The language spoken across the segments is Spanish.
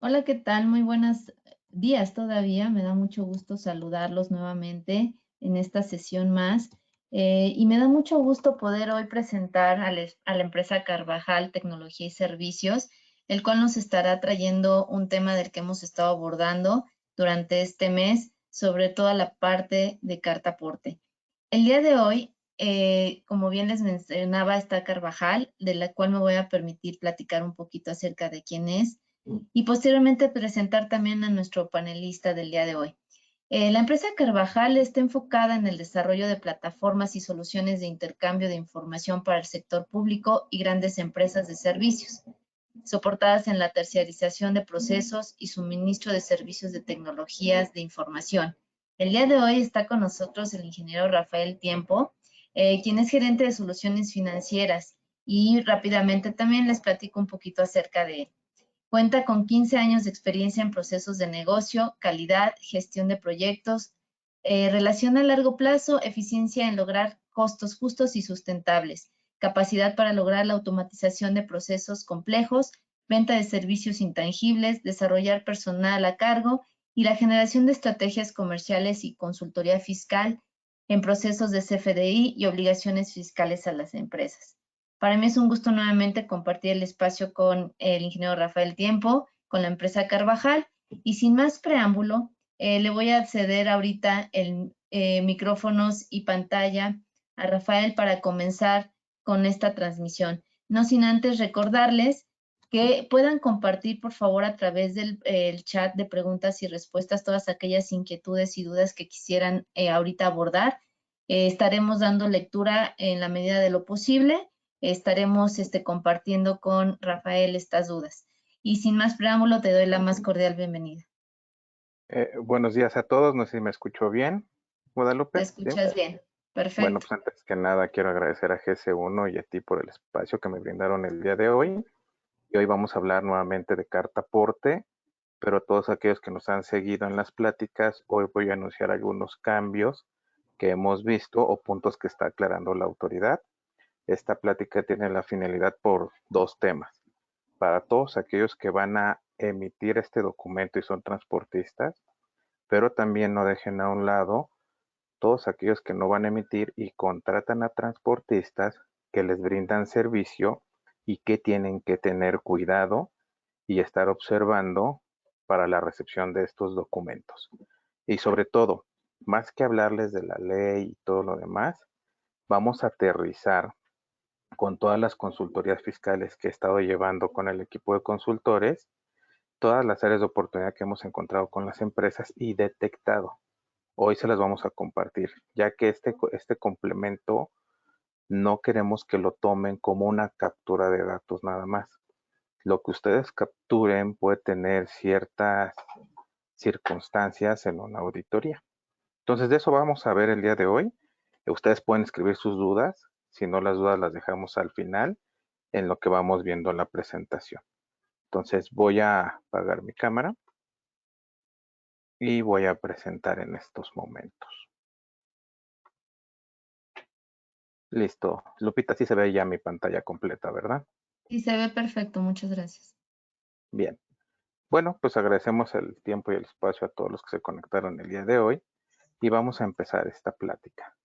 Hola, ¿qué tal? Muy buenos días todavía. Me da mucho gusto saludarlos nuevamente en esta sesión más. Y me da mucho gusto poder hoy presentar a la empresa Carvajal Tecnología y Servicios, el cual nos estará trayendo un tema del que hemos estado abordando durante este mes, sobre toda la parte de carta aporte. El día de hoy, como bien les mencionaba, está Carvajal, de la cual me voy a permitir platicar un poquito acerca de quién es y posteriormente presentar también a nuestro panelista del día de hoy. La empresa Carvajal está enfocada en el desarrollo de plataformas y soluciones de intercambio de información para el sector público y grandes empresas de servicios, soportadas en la terciarización de procesos y suministro de servicios de tecnologías de información. El día de hoy está con nosotros el ingeniero Rafael Tiempo, quien es gerente de soluciones financieras, y rápidamente también les platico un poquito acerca de él. Cuenta con 15 años de experiencia en procesos de negocio, calidad, gestión de proyectos, relación a largo plazo, eficiencia en lograr costos justos y sustentables, capacidad para lograr la automatización de procesos complejos, venta de servicios intangibles, desarrollar personal a cargo y la generación de estrategias comerciales y consultoría fiscal en procesos de CFDI y obligaciones fiscales a las empresas. Para mí es un gusto nuevamente compartir el espacio con el ingeniero Rafael Tiempo, con la empresa Carvajal. Y sin más preámbulo, le voy a ceder ahorita el micrófonos y pantalla a Rafael para comenzar con esta transmisión. No sin antes recordarles que puedan compartir, por favor, a través del chat de preguntas y respuestas todas aquellas inquietudes y dudas que quisieran ahorita abordar. Estaremos dando lectura en la medida de lo posible. Estaremos compartiendo con Rafael estas dudas. Y sin más preámbulo, te doy la más cordial bienvenida. Buenos días a todos, no sé si me escucho bien, ¿Te Guadalupe, ¿sí? escuchas bien? Bueno, Perfecto. pues antes que nada quiero agradecer a GS1 y a ti por el espacio que me brindaron el día de hoy. Y hoy vamos a hablar nuevamente de carta aporte, pero todos aquellos que nos han seguido en las pláticas, hoy voy a anunciar algunos cambios que hemos visto o puntos que está aclarando la autoridad. Esta plática tiene la finalidad por dos temas. Para todos aquellos que van a emitir este documento y son transportistas, pero también no dejen a un lado todos aquellos que no van a emitir y contratan a transportistas que les brindan servicio y que tienen que tener cuidado y estar observando para la recepción de estos documentos. Y sobre todo, más que hablarles de la ley y todo lo demás, vamos a aterrizar con todas las consultorías fiscales que he estado llevando con el equipo de consultores, todas las áreas de oportunidad que hemos encontrado con las empresas y detectado. Hoy se las vamos a compartir, ya que este complemento no queremos que lo tomen como una captura de datos nada más. Lo que ustedes capturen puede tener ciertas circunstancias en una auditoría. Entonces, de eso vamos a ver el día de hoy. Ustedes pueden escribir sus dudas. Si no, las dudas las dejamos al final en lo que vamos viendo en la presentación. Entonces, voy a apagar mi cámara y voy a presentar en estos momentos. Listo. Lupita, sí se ve ya mi pantalla completa, ¿verdad? Sí, se ve perfecto. Muchas gracias. Bien. Bueno, pues agradecemos el tiempo y el espacio a todos los que se conectaron el día de hoy y vamos a empezar esta plática.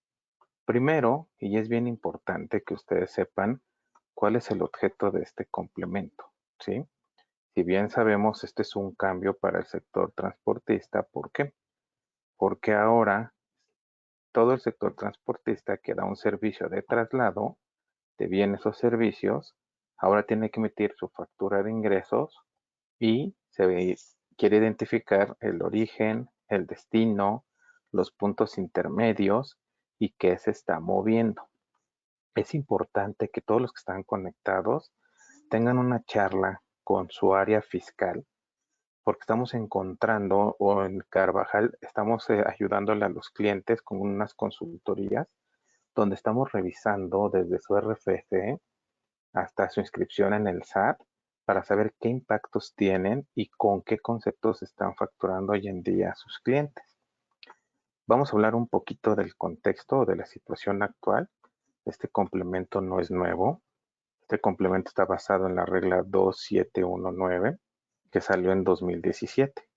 Primero, y es bien importante que ustedes sepan cuál es el objeto de este complemento, ¿sí? Si bien sabemos, este es un cambio para el sector transportista. ¿Por qué? Porque ahora todo el sector transportista que da un servicio de traslado de bienes o servicios, ahora tiene que emitir su factura de ingresos y quiere identificar el origen, el destino, los puntos intermedios y qué se está moviendo. Es importante que todos los que están conectados tengan una charla con su área fiscal, porque estamos encontrando, o en Carvajal, estamos ayudándole a los clientes con unas consultorías donde estamos revisando desde su RFC hasta su inscripción en el SAT para saber qué impactos tienen y con qué conceptos están facturando hoy en día a sus clientes. Vamos a hablar un poquito del contexto o de la situación actual. Este complemento no es nuevo. Este complemento está basado en la regla 2719 que salió en 2017.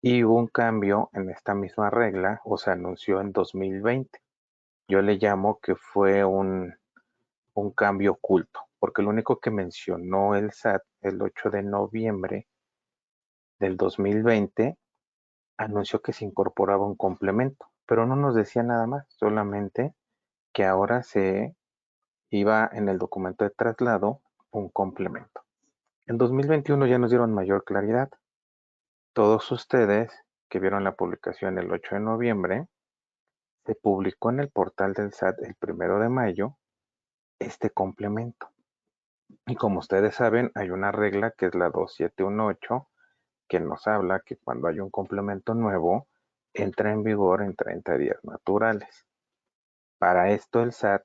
Y hubo un cambio en esta misma regla, o se anunció en 2020. Yo le llamo que fue un cambio oculto, porque lo único que mencionó el SAT el 8 de noviembre del 2020 anunció que se incorporaba un complemento, pero no nos decía nada más, solamente que ahora se iba en el documento de traslado un complemento. En 2021 ya nos dieron mayor claridad. Todos ustedes que vieron la publicación el 8 de noviembre, se publicó en el portal del SAT el 1 de mayo este complemento. Y como ustedes saben, hay una regla que es la 2718 que nos habla que cuando hay un complemento nuevo, entra en vigor en 30 días naturales. Para esto el SAT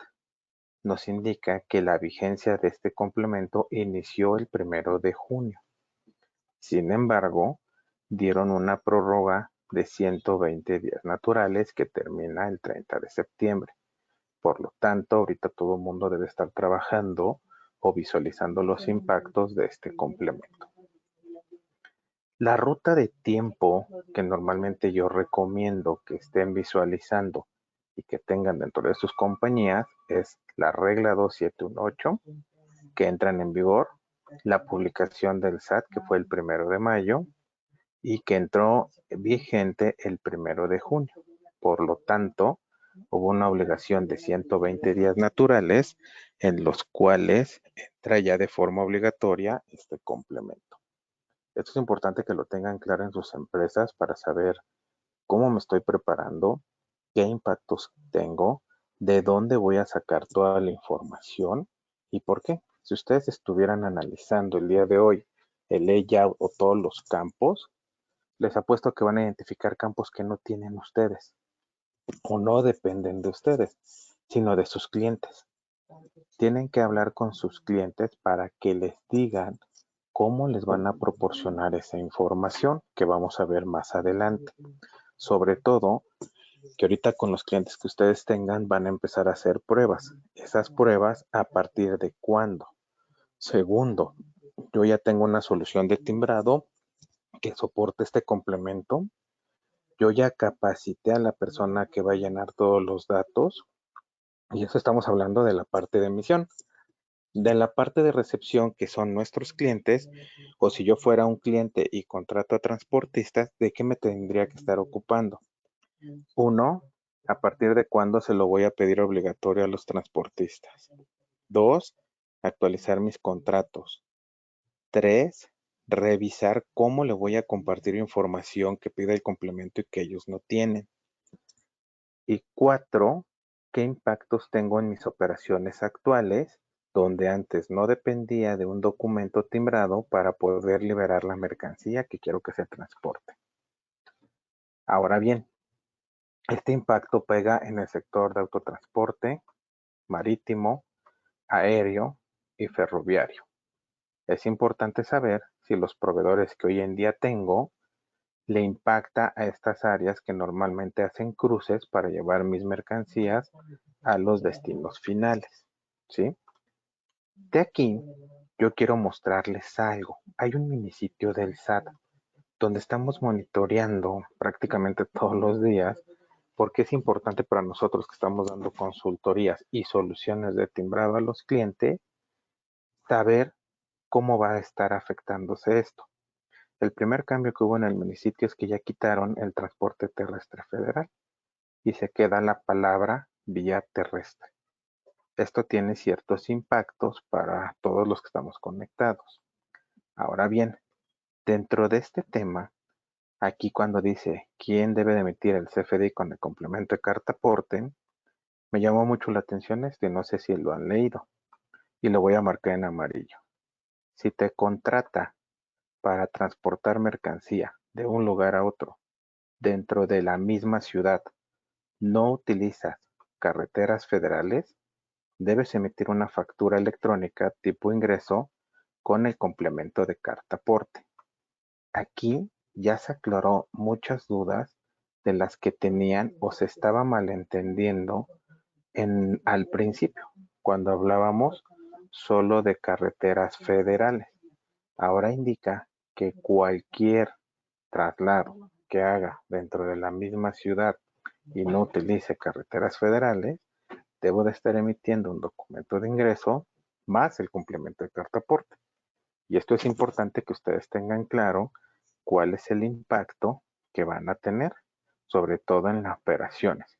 nos indica que la vigencia de este complemento inició el 1 de junio. Sin embargo, dieron una prórroga de 120 días naturales que termina el 30 de septiembre. Por lo tanto, ahorita todo el mundo debe estar trabajando o visualizando los impactos de este complemento. La ruta de tiempo que normalmente yo recomiendo que estén visualizando y que tengan dentro de sus compañías es la regla 2718, que entran en vigor, la publicación del SAT, que fue el 1 de mayo, y que entró vigente el 1 de junio. Por lo tanto, hubo una obligación de 120 días naturales en los cuales entra ya de forma obligatoria este complemento. Esto es importante que lo tengan claro en sus empresas para saber cómo me estoy preparando, qué impactos tengo, de dónde voy a sacar toda la información y por qué. Si ustedes estuvieran analizando el día de hoy el layout o todos los campos, les apuesto que van a identificar campos que no tienen ustedes o no dependen de ustedes, sino de sus clientes. Tienen que hablar con sus clientes para que les digan cómo les van a proporcionar esa información que vamos a ver más adelante. Sobre todo, que ahorita con los clientes que ustedes tengan van a empezar a hacer pruebas. Esas pruebas, ¿a partir de cuándo? Segundo, yo ya tengo una solución de timbrado que soporte este complemento. Yo ya capacité a la persona que va a llenar todos los datos y eso estamos hablando de la parte de emisión. De la parte de recepción, que son nuestros clientes, o si yo fuera un cliente y contrato a transportistas, ¿de qué me tendría que estar ocupando? Uno, ¿a partir de cuándo se lo voy a pedir obligatorio a los transportistas? Dos, actualizar mis contratos. Tres, revisar cómo le voy a compartir información que pide el complemento y que ellos no tienen. Y cuatro, ¿qué impactos tengo en mis operaciones actuales, donde antes no dependía de un documento timbrado para poder liberar la mercancía que quiero que se transporte? Ahora bien, este impacto pega en el sector de autotransporte, marítimo, aéreo y ferroviario. Es importante saber si los proveedores que hoy en día tengo le impacta a estas áreas que normalmente hacen cruces para llevar mis mercancías a los destinos finales, ¿sí? De aquí yo quiero mostrarles algo. Hay un mini sitio del SAT donde estamos monitoreando prácticamente todos los días porque es importante para nosotros que estamos dando consultorías y soluciones de timbrado a los clientes saber cómo va a estar afectándose esto. El primer cambio que hubo en el municipio es que ya quitaron el transporte terrestre federal y se queda la palabra vía terrestre. Esto tiene ciertos impactos para todos los que estamos conectados. Ahora bien, dentro de este tema, aquí cuando dice quién debe de emitir el CFDI con el complemento de carta aporte, me llamó mucho la atención esto y no sé si lo han leído y lo voy a marcar en amarillo. Si te contrata para transportar mercancía de un lugar a otro dentro de la misma ciudad, no utilizas carreteras federales, debes emitir una factura electrónica tipo ingreso con el complemento de carta aporte. Aquí ya se aclaró muchas dudas de las que tenían o se estaba malentendiendo al principio, cuando hablábamos solo de carreteras federales. Ahora indica que cualquier traslado que haga dentro de la misma ciudad y no utilice carreteras federales, debo de estar emitiendo un documento de ingreso más el complemento de carta aporte. Y esto es importante que ustedes tengan claro cuál es el impacto que van a tener, sobre todo en las operaciones.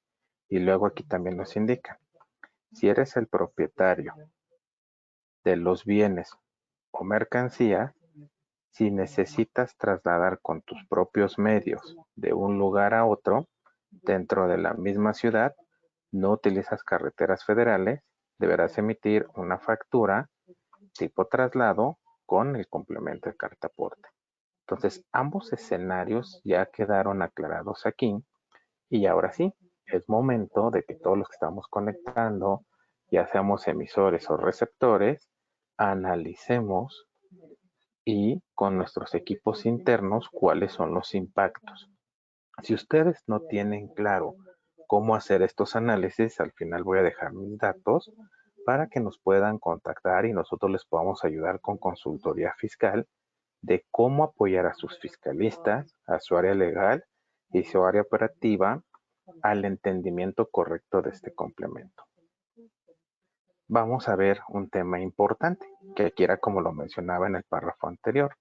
Y luego aquí también nos indican, si eres el propietario de los bienes o mercancías, si necesitas trasladar con tus propios medios de un lugar a otro dentro de la misma ciudad, no utilizas carreteras federales, deberás emitir una factura tipo traslado con el complemento de carta aporte. Entonces, ambos escenarios ya quedaron aclarados aquí y ahora sí, es momento de que todos los que estamos conectando, ya seamos emisores o receptores, analicemos y con nuestros equipos internos cuáles son los impactos. Si ustedes no tienen claro cómo hacer estos análisis, al final voy a dejar mis datos para que nos puedan contactar y nosotros les podamos ayudar con consultoría fiscal de cómo apoyar a sus fiscalistas, a su área legal y su área operativa al entendimiento correcto de este complemento. Vamos a ver un tema importante, que aquí era como lo mencionaba en el párrafo anterior.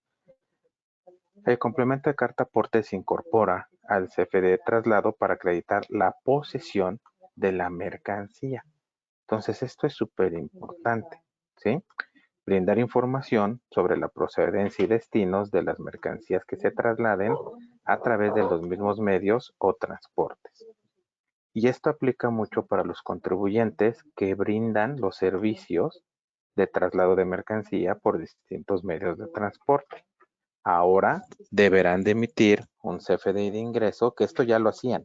El complemento de carta aporte se incorpora al CFD de traslado para acreditar la posesión de la mercancía. Entonces, esto es súper importante, ¿sí? Brindar información sobre la procedencia y destinos de las mercancías que se trasladen a través de los mismos medios o transportes. Y esto aplica mucho para los contribuyentes que brindan los servicios de traslado de mercancía por distintos medios de transporte. Ahora deberán de emitir un CFDI de ingreso, que esto ya lo hacían,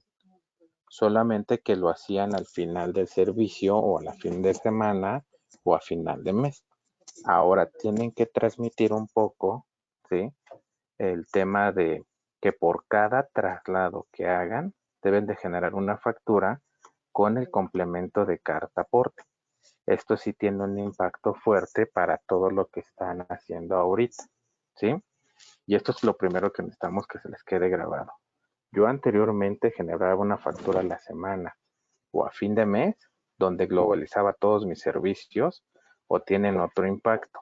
solamente que lo hacían al final del servicio o a la fin de semana o a final de mes. Ahora tienen que transmitir un poco, ¿sí? El tema de que por cada traslado que hagan, deben de generar una factura con el complemento de carta aporte. Esto sí tiene un impacto fuerte para todo lo que están haciendo ahorita, ¿sí? Y esto es lo primero que necesitamos que se les quede grabado. Yo anteriormente generaba una factura a la semana o a fin de mes, donde globalizaba todos mis servicios o tienen otro impacto.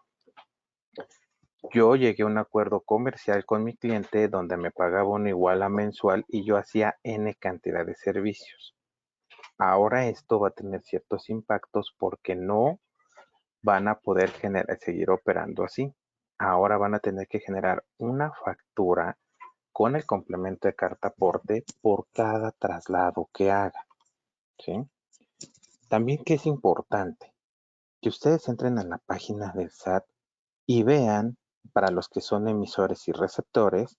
Yo llegué a un acuerdo comercial con mi cliente donde me pagaba una iguala mensual y yo hacía N cantidad de servicios. Ahora esto va a tener ciertos impactos porque no van a poder seguir operando así. Ahora van a tener que generar una factura con el complemento de carta aporte por cada traslado que haga, ¿sí? También que es importante que ustedes entren a la página del SAT y vean, para los que son emisores y receptores,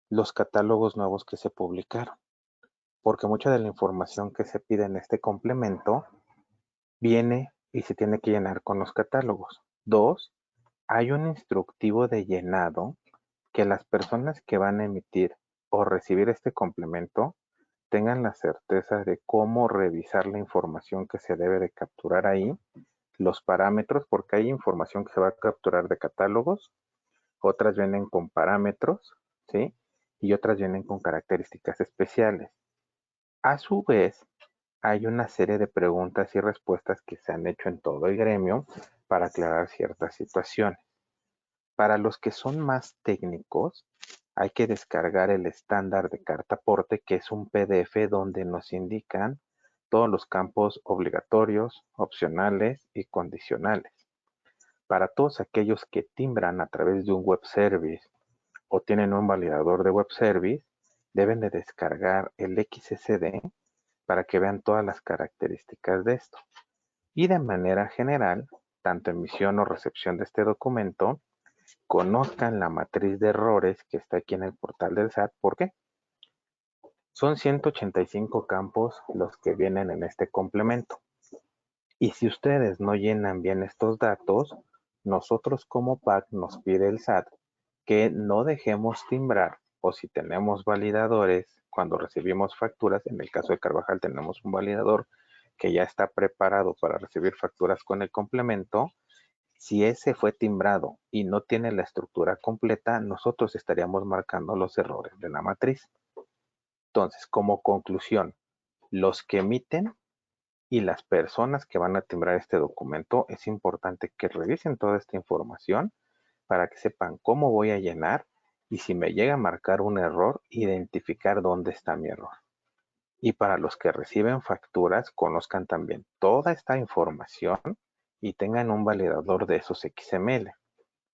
los catálogos nuevos que se publicaron, porque mucha de la información que se pide en este complemento viene y se tiene que llenar con los catálogos. 2, hay un instructivo de llenado que las personas que van a emitir o recibir este complemento tengan la certeza de cómo revisar la información que se debe de capturar ahí, los parámetros, porque hay información que se va a capturar de catálogos, otras vienen con parámetros, ¿sí? Y otras vienen con características especiales. A su vez, hay una serie de preguntas y respuestas que se han hecho en todo el gremio para aclarar ciertas situaciones. Para los que son más técnicos, hay que descargar el estándar de carta aporte, que es un PDF donde nos indican todos los campos obligatorios, opcionales y condicionales. Para todos aquellos que timbran a través de un web service o tienen un validador de web service, deben de descargar el XSD para que vean todas las características de esto. Y de manera general, tanto emisión o recepción de este documento, conozcan la matriz de errores que está aquí en el portal del SAT. ¿Por qué? Son 185 campos los que vienen en este complemento. Y si ustedes no llenan bien estos datos, nosotros como PAC nos pide el SAT que no dejemos timbrar, o si tenemos validadores, cuando recibimos facturas, en el caso de Carvajal tenemos un validador que ya está preparado para recibir facturas con el complemento, Si ese fue timbrado y no tiene la estructura completa, nosotros estaríamos marcando los errores de la matriz. Entonces, como conclusión, los que emiten y las personas que van a timbrar este documento, es importante que revisen toda esta información para que sepan cómo voy a llenar y si me llega a marcar un error, identificar dónde está mi error. Y para los que reciben facturas, conozcan también toda esta información y tengan un validador de esos XML,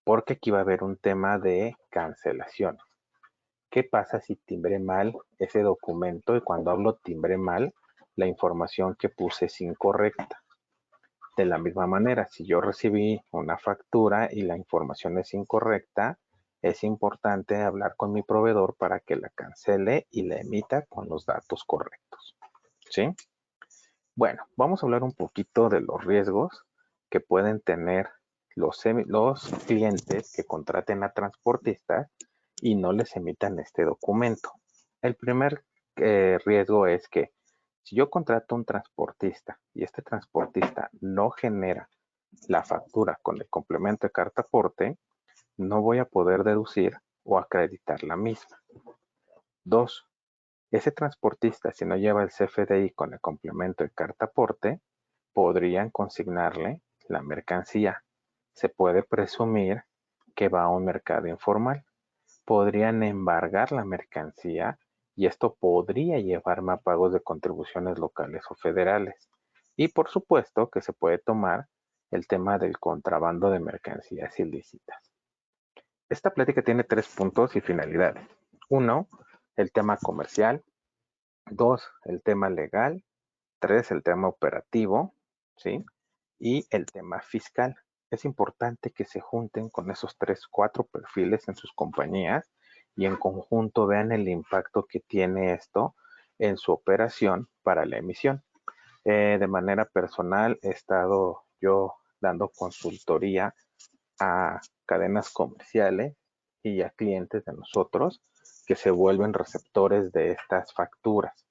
porque aquí va a haber un tema de cancelación. ¿Qué pasa si timbré mal ese documento? Y cuando hablo timbré mal, la información que puse es incorrecta. De la misma manera, si yo recibí una factura y la información es incorrecta, es importante hablar con mi proveedor para que la cancele y la emita con los datos correctos. ¿Sí? Bueno, vamos a hablar un poquito de los riesgos que pueden tener los clientes que contraten a transportistas y no les emitan este documento. El primer riesgo es que si yo contrato un transportista y este transportista no genera la factura con el complemento de carta aporte, no voy a poder deducir o acreditar la misma. 2. Ese transportista, si no lleva el CFDI con el complemento de carta aporte, podrían consignarle la mercancía. Se puede presumir que va a un mercado informal. Podrían embargar la mercancía y esto podría llevarme a pagos de contribuciones locales o federales. Y por supuesto que se puede tomar el tema del contrabando de mercancías ilícitas. Esta plática tiene 3 puntos y finalidades. 1, el tema comercial. 2, el tema legal. 3, el tema operativo, ¿sí? Y el tema fiscal. Es importante que se junten con esos 3, 4 perfiles en sus compañías y en conjunto vean el impacto que tiene esto en su operación para la emisión. De manera personal, he estado yo dando consultoría a cadenas comerciales y a clientes de nosotros que se vuelven receptores de estas facturas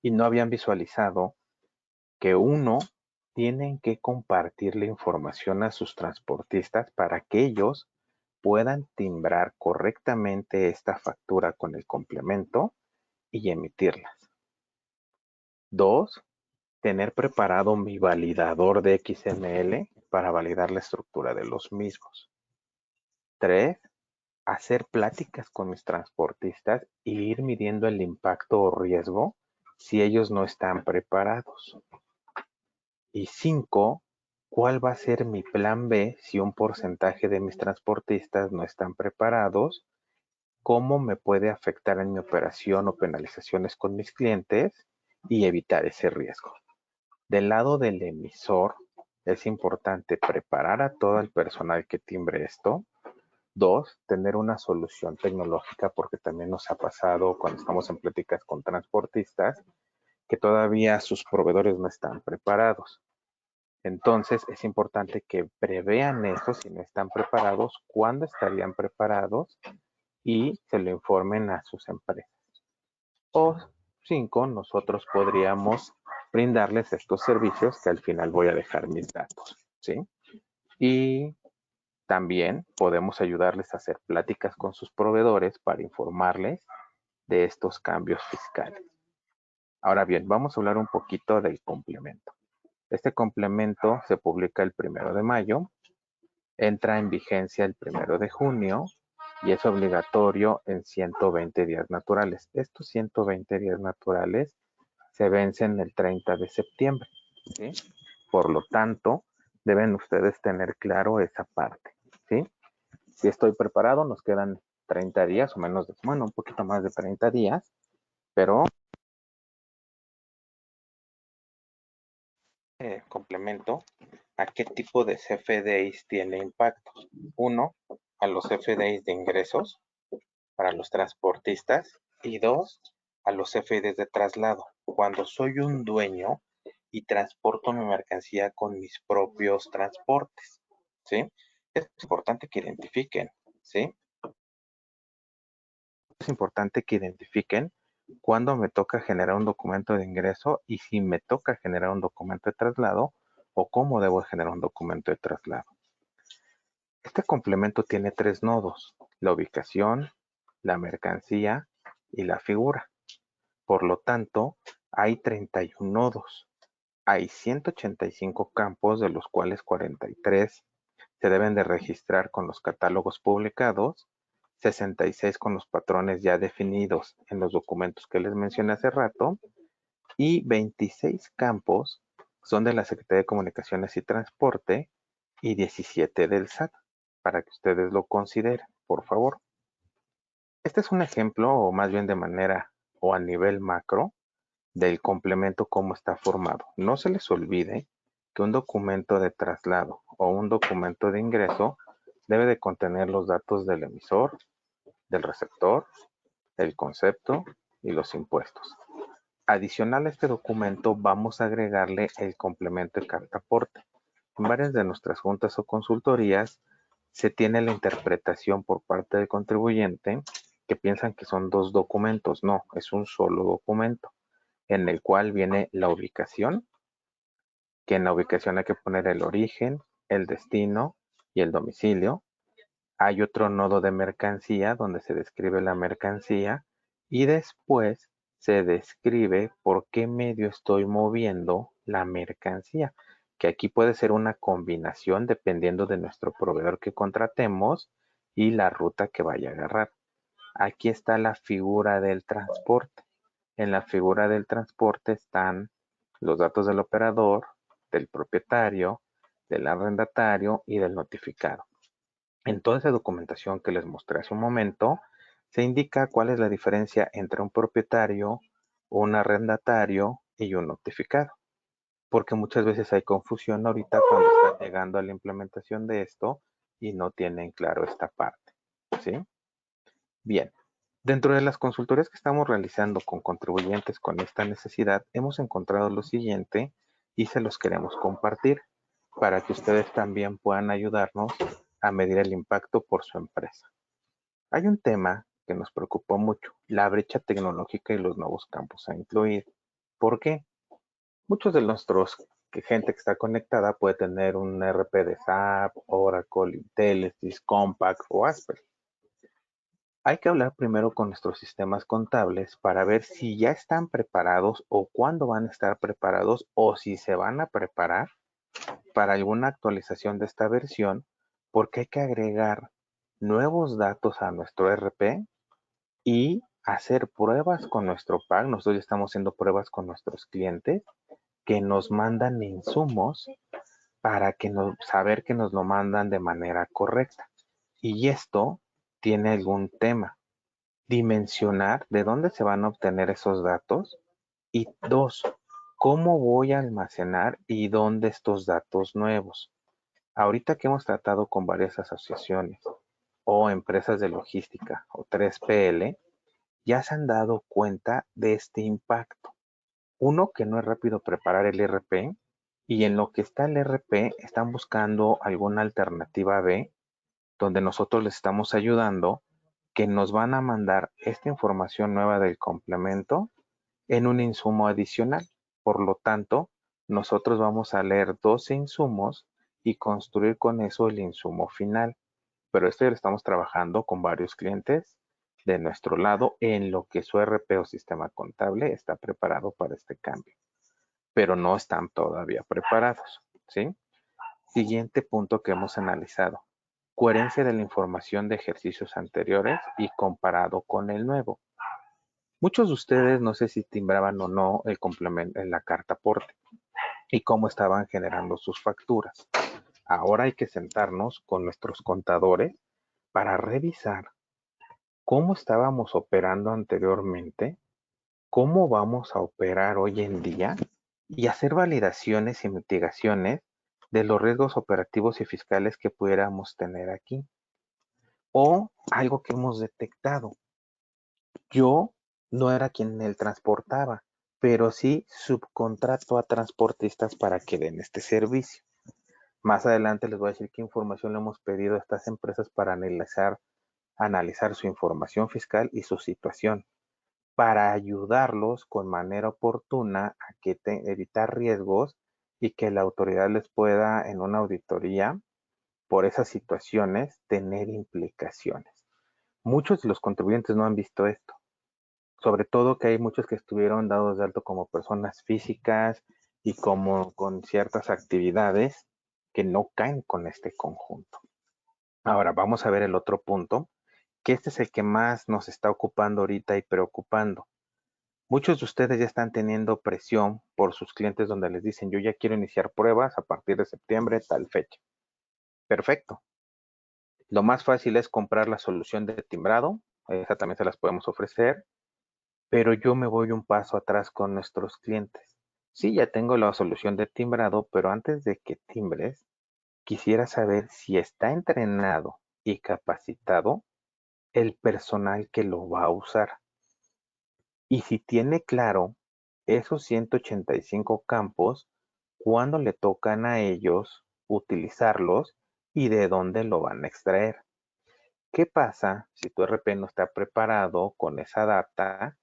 y no habían visualizado que uno, tienen que compartir la información a sus transportistas para que ellos puedan timbrar correctamente esta factura con el complemento y emitirlas. 2, tener preparado mi validador de XML para validar la estructura de los mismos. 3, hacer pláticas con mis transportistas e ir midiendo el impacto o riesgo si ellos no están preparados. Y 5, ¿cuál va a ser mi plan B si un porcentaje de mis transportistas no están preparados? ¿Cómo me puede afectar en mi operación o penalizaciones con mis clientes y evitar ese riesgo? Del lado del emisor, es importante preparar a todo el personal que timbre esto. 2, tener una solución tecnológica, porque también nos ha pasado cuando estamos en pláticas con transportistas que todavía sus proveedores no están preparados. Entonces es importante que prevean eso si no están preparados, cuándo estarían preparados y se lo informen a sus empresas. O 5, nosotros podríamos brindarles estos servicios que al final voy a dejar mis datos, ¿sí? Y también podemos ayudarles a hacer pláticas con sus proveedores para informarles de estos cambios fiscales. Ahora bien, vamos a hablar un poquito del complemento. Este complemento se publica el 1 de mayo, entra en vigencia el 1 de junio y es obligatorio en 120 días naturales. Estos 120 días naturales se vencen el 30 de septiembre, ¿sí? Por lo tanto, deben ustedes tener claro esa parte, ¿sí? Si estoy preparado, nos quedan 30 días o menos, bueno, un poquito más de 30 días, pero complemento a qué tipo de CFDIs tiene impactos. 1, a los CFDIs de ingresos para los transportistas y 2, a los CFDIs de traslado. Cuando soy un dueño y transporto mi mercancía con mis propios transportes, ¿sí? Es importante que identifiquen, ¿sí? Es importante que identifiquen cuándo me toca generar un documento de ingreso y si me toca generar un documento de traslado o cómo debo generar un documento de traslado. Este complemento tiene 3 nodos: la ubicación, la mercancía y la figura. Por lo tanto, hay 31 nodos. Hay 185 campos, de los cuales 43 se deben de registrar con los catálogos publicados, 66 con los patrones ya definidos en los documentos que les mencioné hace rato, y 26 campos son de la Secretaría de Comunicaciones y Transporte y 17 del SAT, para que ustedes lo consideren, por favor. Este es un ejemplo, o más bien de manera o a nivel macro, del complemento cómo está formado. No se les olvide que un documento de traslado o un documento de ingreso debe de contener los datos del emisor, del receptor, el concepto y los impuestos. Adicional a este documento, vamos a agregarle el complemento de carta aporte. En varias de nuestras juntas o consultorías se tiene la interpretación por parte del contribuyente que piensan que son 2 documentos. No, es un solo documento en el cual viene la ubicación, que en la ubicación hay que poner el origen, el destino y el domicilio. Hay otro nodo de mercancía donde se describe la mercancía y después se describe por qué medio estoy moviendo la mercancía, que aquí puede ser una combinación dependiendo de nuestro proveedor que contratemos y la ruta que vaya a agarrar. Aquí está la figura del transporte. En la figura del transporte están los datos del operador, del propietario, del arrendatario y del notificado. En toda esa documentación que les mostré hace un momento, se indica cuál es la diferencia entre un propietario, un arrendatario y un notificado. Porque muchas veces hay confusión ahorita cuando están llegando a la implementación de esto y no tienen claro esta parte. ¿Sí? Bien. Dentro de las consultorías que estamos realizando con contribuyentes con esta necesidad, hemos encontrado lo siguiente y se los queremos compartir para que ustedes también puedan ayudarnos a medir el impacto por su empresa. Hay un tema que nos preocupó mucho: la brecha tecnológica y los nuevos campos a incluir. ¿Por qué? Muchos de nuestros gente que está conectada puede tener un ERP de SAP, Oracle, Intelisys, Compact o Asper. Hay que hablar primero con nuestros sistemas contables para ver si ya están preparados o cuándo van a estar preparados o si se van a preparar para alguna actualización de esta versión, porque hay que agregar nuevos datos a nuestro ERP y hacer pruebas con nuestro PAC. Nosotros ya estamos haciendo pruebas con nuestros clientes que nos mandan insumos para saber que nos lo mandan de manera correcta. Y esto tiene algún tema: dimensionar de dónde se van a obtener esos datos, y 2, cómo voy a almacenar y dónde estos datos nuevos. Ahorita que hemos tratado con varias asociaciones o empresas de logística o 3PL, ya se han dado cuenta de este impacto. Uno, que no es rápido preparar el RP, y en lo que está el RP están buscando alguna alternativa B, donde nosotros les estamos ayudando, que nos van a mandar esta información nueva del complemento en un insumo adicional. Por lo tanto, nosotros vamos a leer 12 insumos y construir con eso el insumo final. Pero esto ya lo estamos trabajando con varios clientes de nuestro lado en lo que su RP o sistema contable está preparado para este cambio, pero no están todavía preparados, ¿sí? Siguiente punto que hemos analizado: coherencia de la información de ejercicios anteriores y comparado con el nuevo. Muchos de ustedes no sé si timbraban o no el complemento en la carta aporte y cómo estaban generando sus facturas. Ahora hay que sentarnos con nuestros contadores para revisar cómo estábamos operando anteriormente, cómo vamos a operar hoy en día y hacer validaciones y mitigaciones de los riesgos operativos y fiscales que pudiéramos tener aquí. O algo que hemos detectado: yo no era quien él transportaba, pero sí subcontrato a transportistas para que den este servicio. Más adelante les voy a decir qué información le hemos pedido a estas empresas para analizar su información fiscal y su situación, para ayudarlos con manera oportuna a evitar riesgos y que la autoridad les pueda, en una auditoría, por esas situaciones tener implicaciones. Muchos de los contribuyentes no han visto esto, sobre todo que hay muchos que estuvieron dados de alto como personas físicas y como con ciertas actividades que no caen con este conjunto. Ahora vamos a ver el otro punto, que este es el que más nos está ocupando ahorita y preocupando. Muchos de ustedes ya están teniendo presión por sus clientes donde les dicen, yo ya quiero iniciar pruebas a partir de septiembre, tal fecha. Perfecto. Lo más fácil es comprar la solución de timbrado, esa también se las podemos ofrecer, pero yo me voy un paso atrás con nuestros clientes. Sí, ya tengo la solución de timbrado, pero antes de que timbres, quisiera saber si está entrenado y capacitado el personal que lo va a usar. Y si tiene claro esos 185 campos, cuándo le tocan a ellos utilizarlos y de dónde lo van a extraer. ¿Qué pasa si tu RP no está preparado con esa data?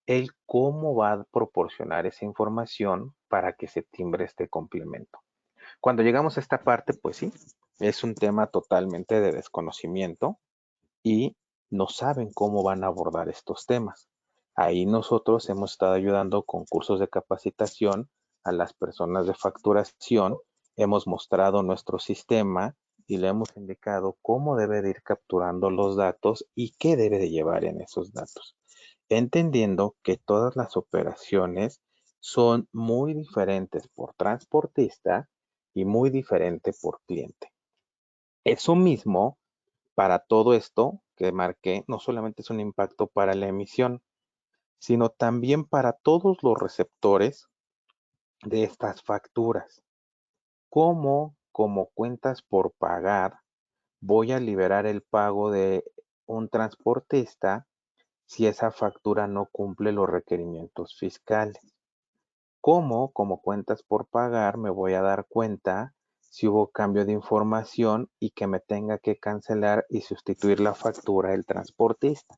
El cómo va a proporcionar esa información para que se timbre este complemento. Cuando llegamos a esta parte, pues sí, es un tema totalmente de desconocimiento y no saben cómo van a abordar estos temas. Ahí nosotros hemos estado ayudando con cursos de capacitación a las personas de facturación, hemos mostrado nuestro sistema y le hemos indicado cómo debe de ir capturando los datos y qué debe de llevar en esos datos, entendiendo que todas las operaciones son muy diferentes por transportista y muy diferente por cliente. Eso mismo, para todo esto que marqué, no solamente es un impacto para la emisión, sino también para todos los receptores de estas facturas. ¿Cómo, como cuentas por pagar, voy a liberar el pago de un transportista si esa factura no cumple los requerimientos fiscales? ¿Cómo, como cuentas por pagar, me voy a dar cuenta si hubo cambio de información y que me tenga que cancelar y sustituir la factura del transportista?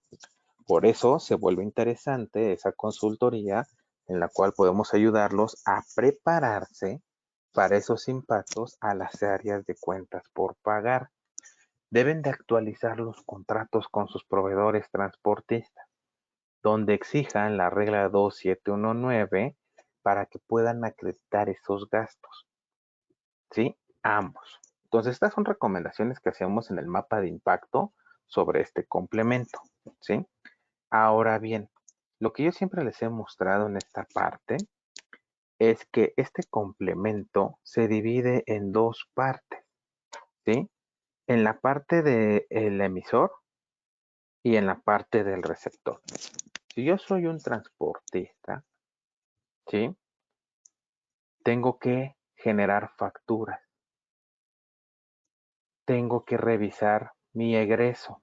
Por eso se vuelve interesante esa consultoría en la cual podemos ayudarlos a prepararse para esos impactos a las áreas de cuentas por pagar. Deben de actualizar los contratos con sus proveedores transportistas, donde exijan la regla 2719 para que puedan acreditar esos gastos. ¿Sí? Ambos. Entonces, estas son recomendaciones que hacemos en el mapa de impacto sobre este complemento. ¿Sí? Ahora bien, lo que yo siempre les he mostrado en esta parte es que este complemento se divide en dos partes. ¿Sí? En la parte del emisor y en la parte del receptor. Si yo soy un transportista, ¿sí? Tengo que generar facturas. Tengo que revisar mi egreso.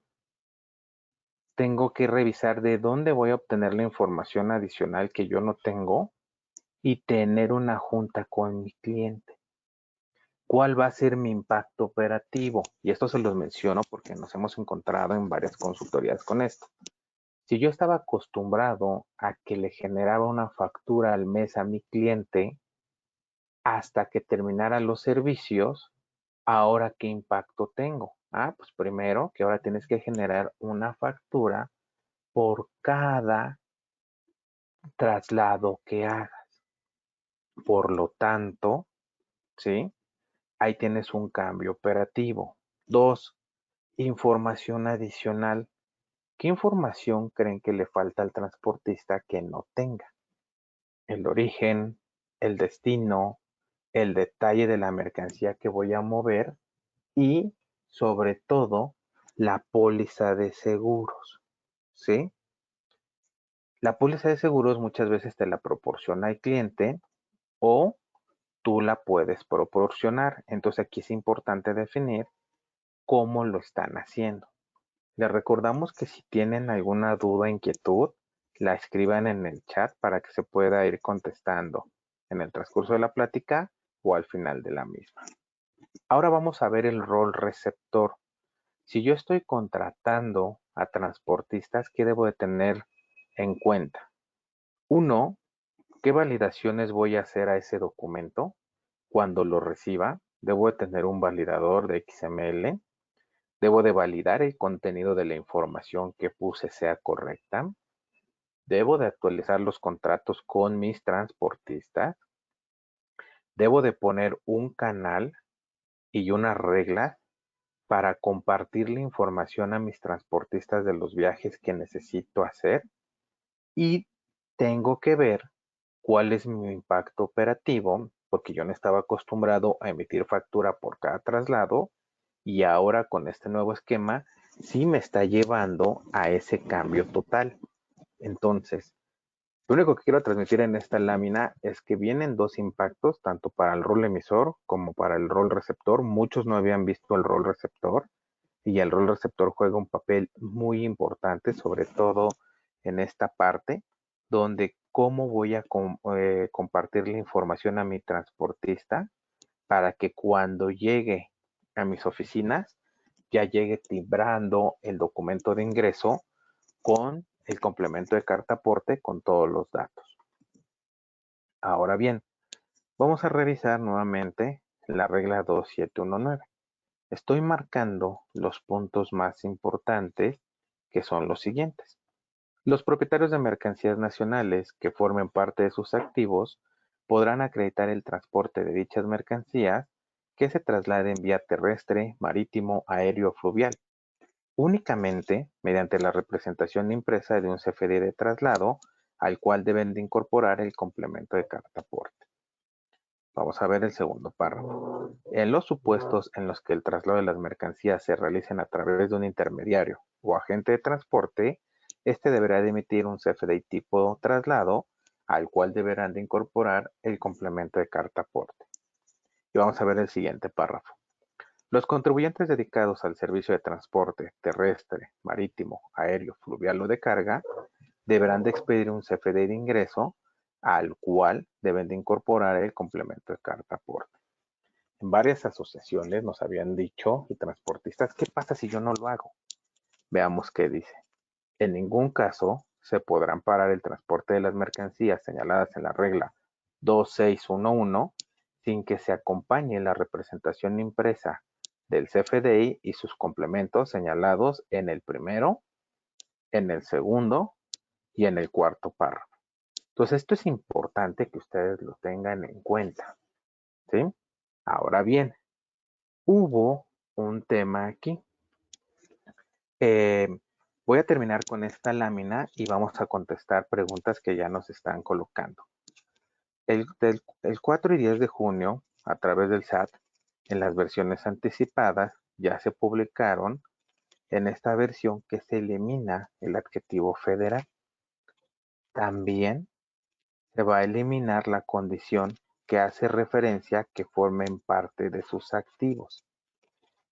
Tengo que revisar de dónde voy a obtener la información adicional que yo no tengo y tener una junta con mi cliente. ¿Cuál va a ser mi impacto operativo? Y esto se los menciono porque nos hemos encontrado en varias consultorías con esto. Si yo estaba acostumbrado a que le generaba una factura al mes a mi cliente hasta que terminara los servicios, ¿ahora qué impacto tengo? Pues primero que ahora tienes que generar una factura por cada traslado que hagas. Por lo tanto, ¿sí? Ahí tienes un cambio operativo. 2, información adicional. ¿Qué información creen que le falta al transportista que no tenga? El origen, el destino, el detalle de la mercancía que voy a mover y, sobre todo, la póliza de seguros, ¿sí? La póliza de seguros muchas veces te la proporciona el cliente o tú la puedes proporcionar. Entonces aquí es importante definir cómo lo están haciendo. Les recordamos que si tienen alguna duda, inquietud, la escriban en el chat para que se pueda ir contestando en el transcurso de la plática o al final de la misma. Ahora vamos a ver el rol receptor. Si yo estoy contratando a transportistas, ¿qué debo de tener en cuenta? Uno, ¿qué validaciones voy a hacer a ese documento cuando lo reciba? debo de tener un validador de XML, debo de validar el contenido de la información que puse sea correcta, debo de actualizar los contratos con mis transportistas, debo de poner un canal y una regla para compartir la información a mis transportistas de los viajes que necesito hacer y tengo que ver cuál es mi impacto operativo, porque yo no estaba acostumbrado a emitir factura por cada traslado y ahora con este nuevo esquema sí me está llevando a ese cambio total. Entonces, lo único que quiero transmitir en esta lámina es que vienen dos impactos, tanto para el rol emisor como para el rol receptor. Muchos no habían visto el rol receptor y el rol receptor juega un papel muy importante, sobre todo en esta parte, donde cómo voy a compartir la información a mi transportista para que cuando llegue a mis oficinas ya llegue timbrando el documento de ingreso con el complemento de carta aporte con todos los datos. Ahora bien, vamos a revisar nuevamente la regla 2719. Estoy marcando los puntos más importantes, que son los siguientes. Los propietarios de mercancías nacionales que formen parte de sus activos podrán acreditar el transporte de dichas mercancías que se trasladen vía terrestre, marítimo, aéreo o fluvial, únicamente mediante la representación impresa de un CFD de traslado al cual deben de incorporar el complemento de carta aporte. Vamos a ver el segundo párrafo. En los supuestos en los que el traslado de las mercancías se realicen a través de un intermediario o agente de transporte, este deberá de emitir un CFDI tipo traslado al cual deberán de incorporar el complemento de carta aporte. Y vamos a ver el siguiente párrafo. Los contribuyentes dedicados al servicio de transporte terrestre, marítimo, aéreo, fluvial o de carga deberán de expedir un CFDI de ingreso al cual deben de incorporar el complemento de carta aporte. En varias asociaciones nos habían dicho, y transportistas, ¿qué pasa si yo no lo hago? Veamos qué dice. En ningún caso se podrán parar el transporte de las mercancías señaladas en la regla 2611 sin que se acompañe la representación impresa del CFDI y sus complementos señalados en el primero, en el segundo y en el cuarto párrafo. Entonces, esto es importante que ustedes lo tengan en cuenta, ¿sí? Ahora bien, hubo un tema aquí. Voy a terminar con esta lámina y vamos a contestar preguntas que ya nos están colocando. El 4 y 10 de junio, a través del SAT, en las versiones anticipadas, ya se publicaron en esta versión que se elimina el adjetivo federal. También se va a eliminar la condición que hace referencia a que formen parte de sus activos.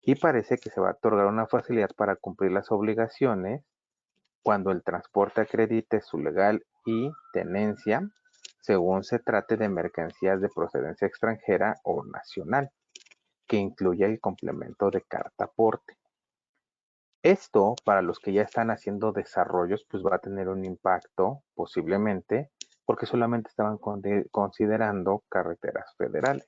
Y parece que se va a otorgar una facilidad para cumplir las obligaciones cuando el transporte acredite su legal y tenencia según se trate de mercancías de procedencia extranjera o nacional, que incluya el complemento de carta aporte. Esto, para los que ya están haciendo desarrollos, pues va a tener un impacto posiblemente porque solamente estaban considerando carreteras federales.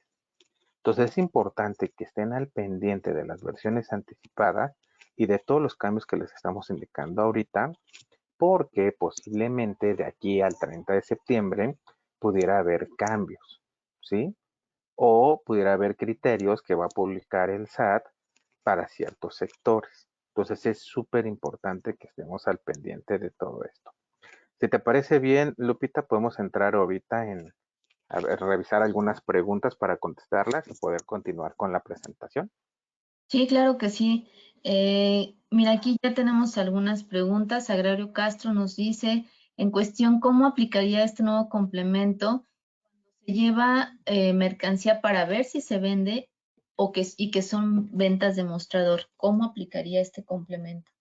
Entonces es importante que estén al pendiente de las versiones anticipadas y de todos los cambios que les estamos indicando ahorita, porque posiblemente de aquí al 30 de septiembre pudiera haber cambios, ¿sí? O pudiera haber criterios que va a publicar el SAT para ciertos sectores. Entonces es súper importante que estemos al pendiente de todo esto. Si te parece bien, Lupita, podemos entrar ahorita en revisar algunas preguntas para contestarlas y poder continuar con la presentación. Sí, claro que sí. Mira, aquí ya tenemos algunas preguntas. Agrario Castro nos dice, en cuestión, ¿cómo aplicaría este nuevo complemento cuando se lleva mercancía para ver si se vende y que son ventas de mostrador? ¿Cómo aplicaría este complemento?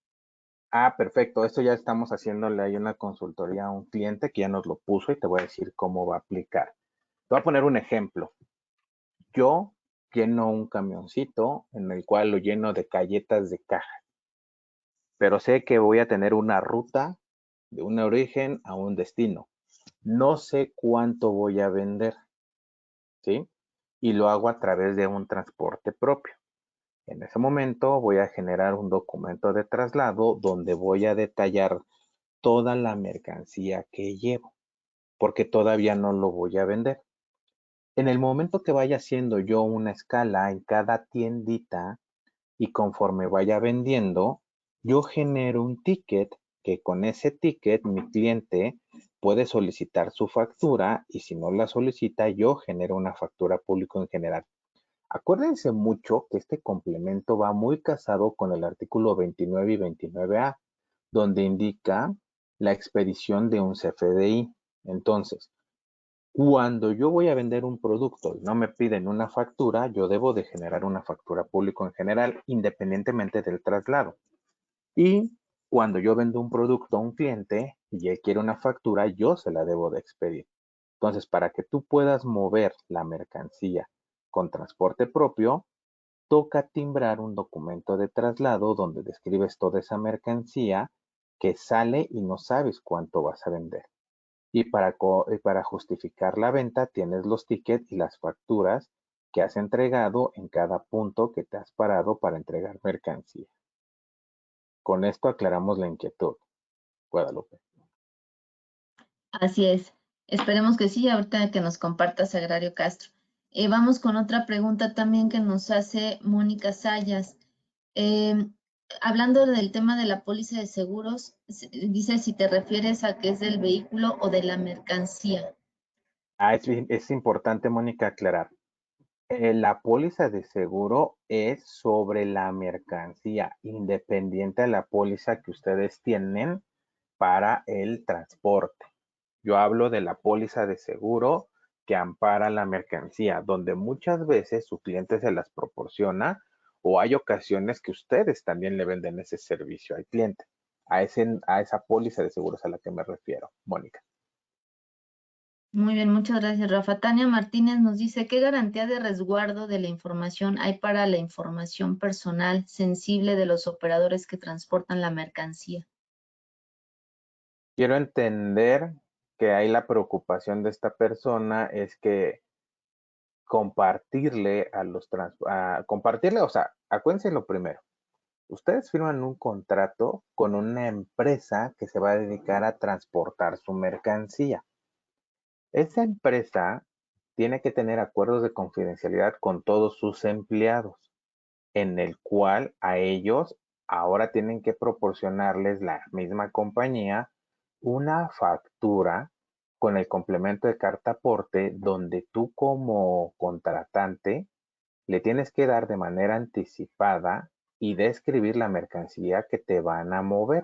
Ah, perfecto. Esto ya estamos haciéndole ahí una consultoría a un cliente que ya nos lo puso y te voy a decir cómo va a aplicar. Te voy a poner un ejemplo. Yo lleno un camioncito en el cual lo lleno de galletas de caja, pero sé que voy a tener una ruta de un origen a un destino. No sé cuánto voy a vender, ¿sí? y lo hago a través de un transporte propio. En ese momento voy a generar un documento de traslado donde voy a detallar toda la mercancía que llevo, porque todavía no lo voy a vender. En el momento que vaya haciendo yo una escala en cada tiendita y conforme vaya vendiendo, yo genero un ticket que con ese ticket mi cliente puede solicitar su factura y si no la solicita, yo genero una factura público en general. Acuérdense mucho que este complemento va muy casado con el artículo 29 y 29A, donde indica la expedición de un CFDI. Entonces, cuando yo voy a vender un producto y no me piden una factura, yo debo de generar una factura público en general, independientemente del traslado. Y cuando yo vendo un producto a un cliente y él quiere una factura, yo se la debo de expedir. Entonces, para que tú puedas mover la mercancía con transporte propio, toca timbrar un documento de traslado donde describes toda esa mercancía que sale y no sabes cuánto vas a vender. Y para justificar la venta tienes los tickets y las facturas que has entregado en cada punto que te has parado para entregar mercancía. Con esto aclaramos la inquietud, Guadalupe. Así es. Esperemos que sí, ahorita que nos comparta Sagrario Castro. Vamos con otra pregunta también que nos hace Mónica Sayas. Eh, Hablando del tema de la póliza de seguros, dice si te refieres a que es del vehículo o de la mercancía. Es importante, Mónica, aclarar. La póliza de seguro es sobre la mercancía, independiente de la póliza que ustedes tienen para el transporte. Yo hablo de la póliza de seguro que ampara la mercancía, donde muchas veces su cliente se las proporciona o hay ocasiones que ustedes también le venden ese servicio al cliente. A esa póliza de seguros a la que me refiero, Mónica. Muy bien, muchas gracias, Rafa. Tania Martínez nos dice, ¿qué garantía de resguardo de la información hay para la información personal sensible de los operadores que transportan la mercancía? Quiero entender que hay la preocupación de esta persona es que compartirle compartirle, o sea, acuérdense lo primero. Ustedes firman un contrato con una empresa que se va a dedicar a transportar su mercancía. Esa empresa tiene que tener acuerdos de confidencialidad con todos sus empleados, en el cual a ellos ahora tienen que proporcionarles la misma compañía una factura con el complemento de carta aporte donde tú como contratante le tienes que dar de manera anticipada y describir la mercancía que te van a mover.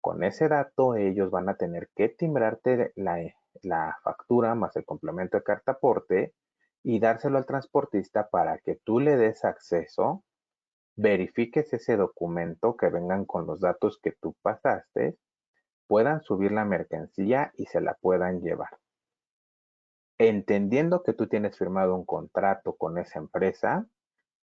Con ese dato ellos van a tener que timbrarte la factura más el complemento de carta aporte y dárselo al transportista para que tú le des acceso, verifiques ese documento, que vengan con los datos que tú pasaste, puedan subir la mercancía y se la puedan llevar. Entendiendo que tú tienes firmado un contrato con esa empresa,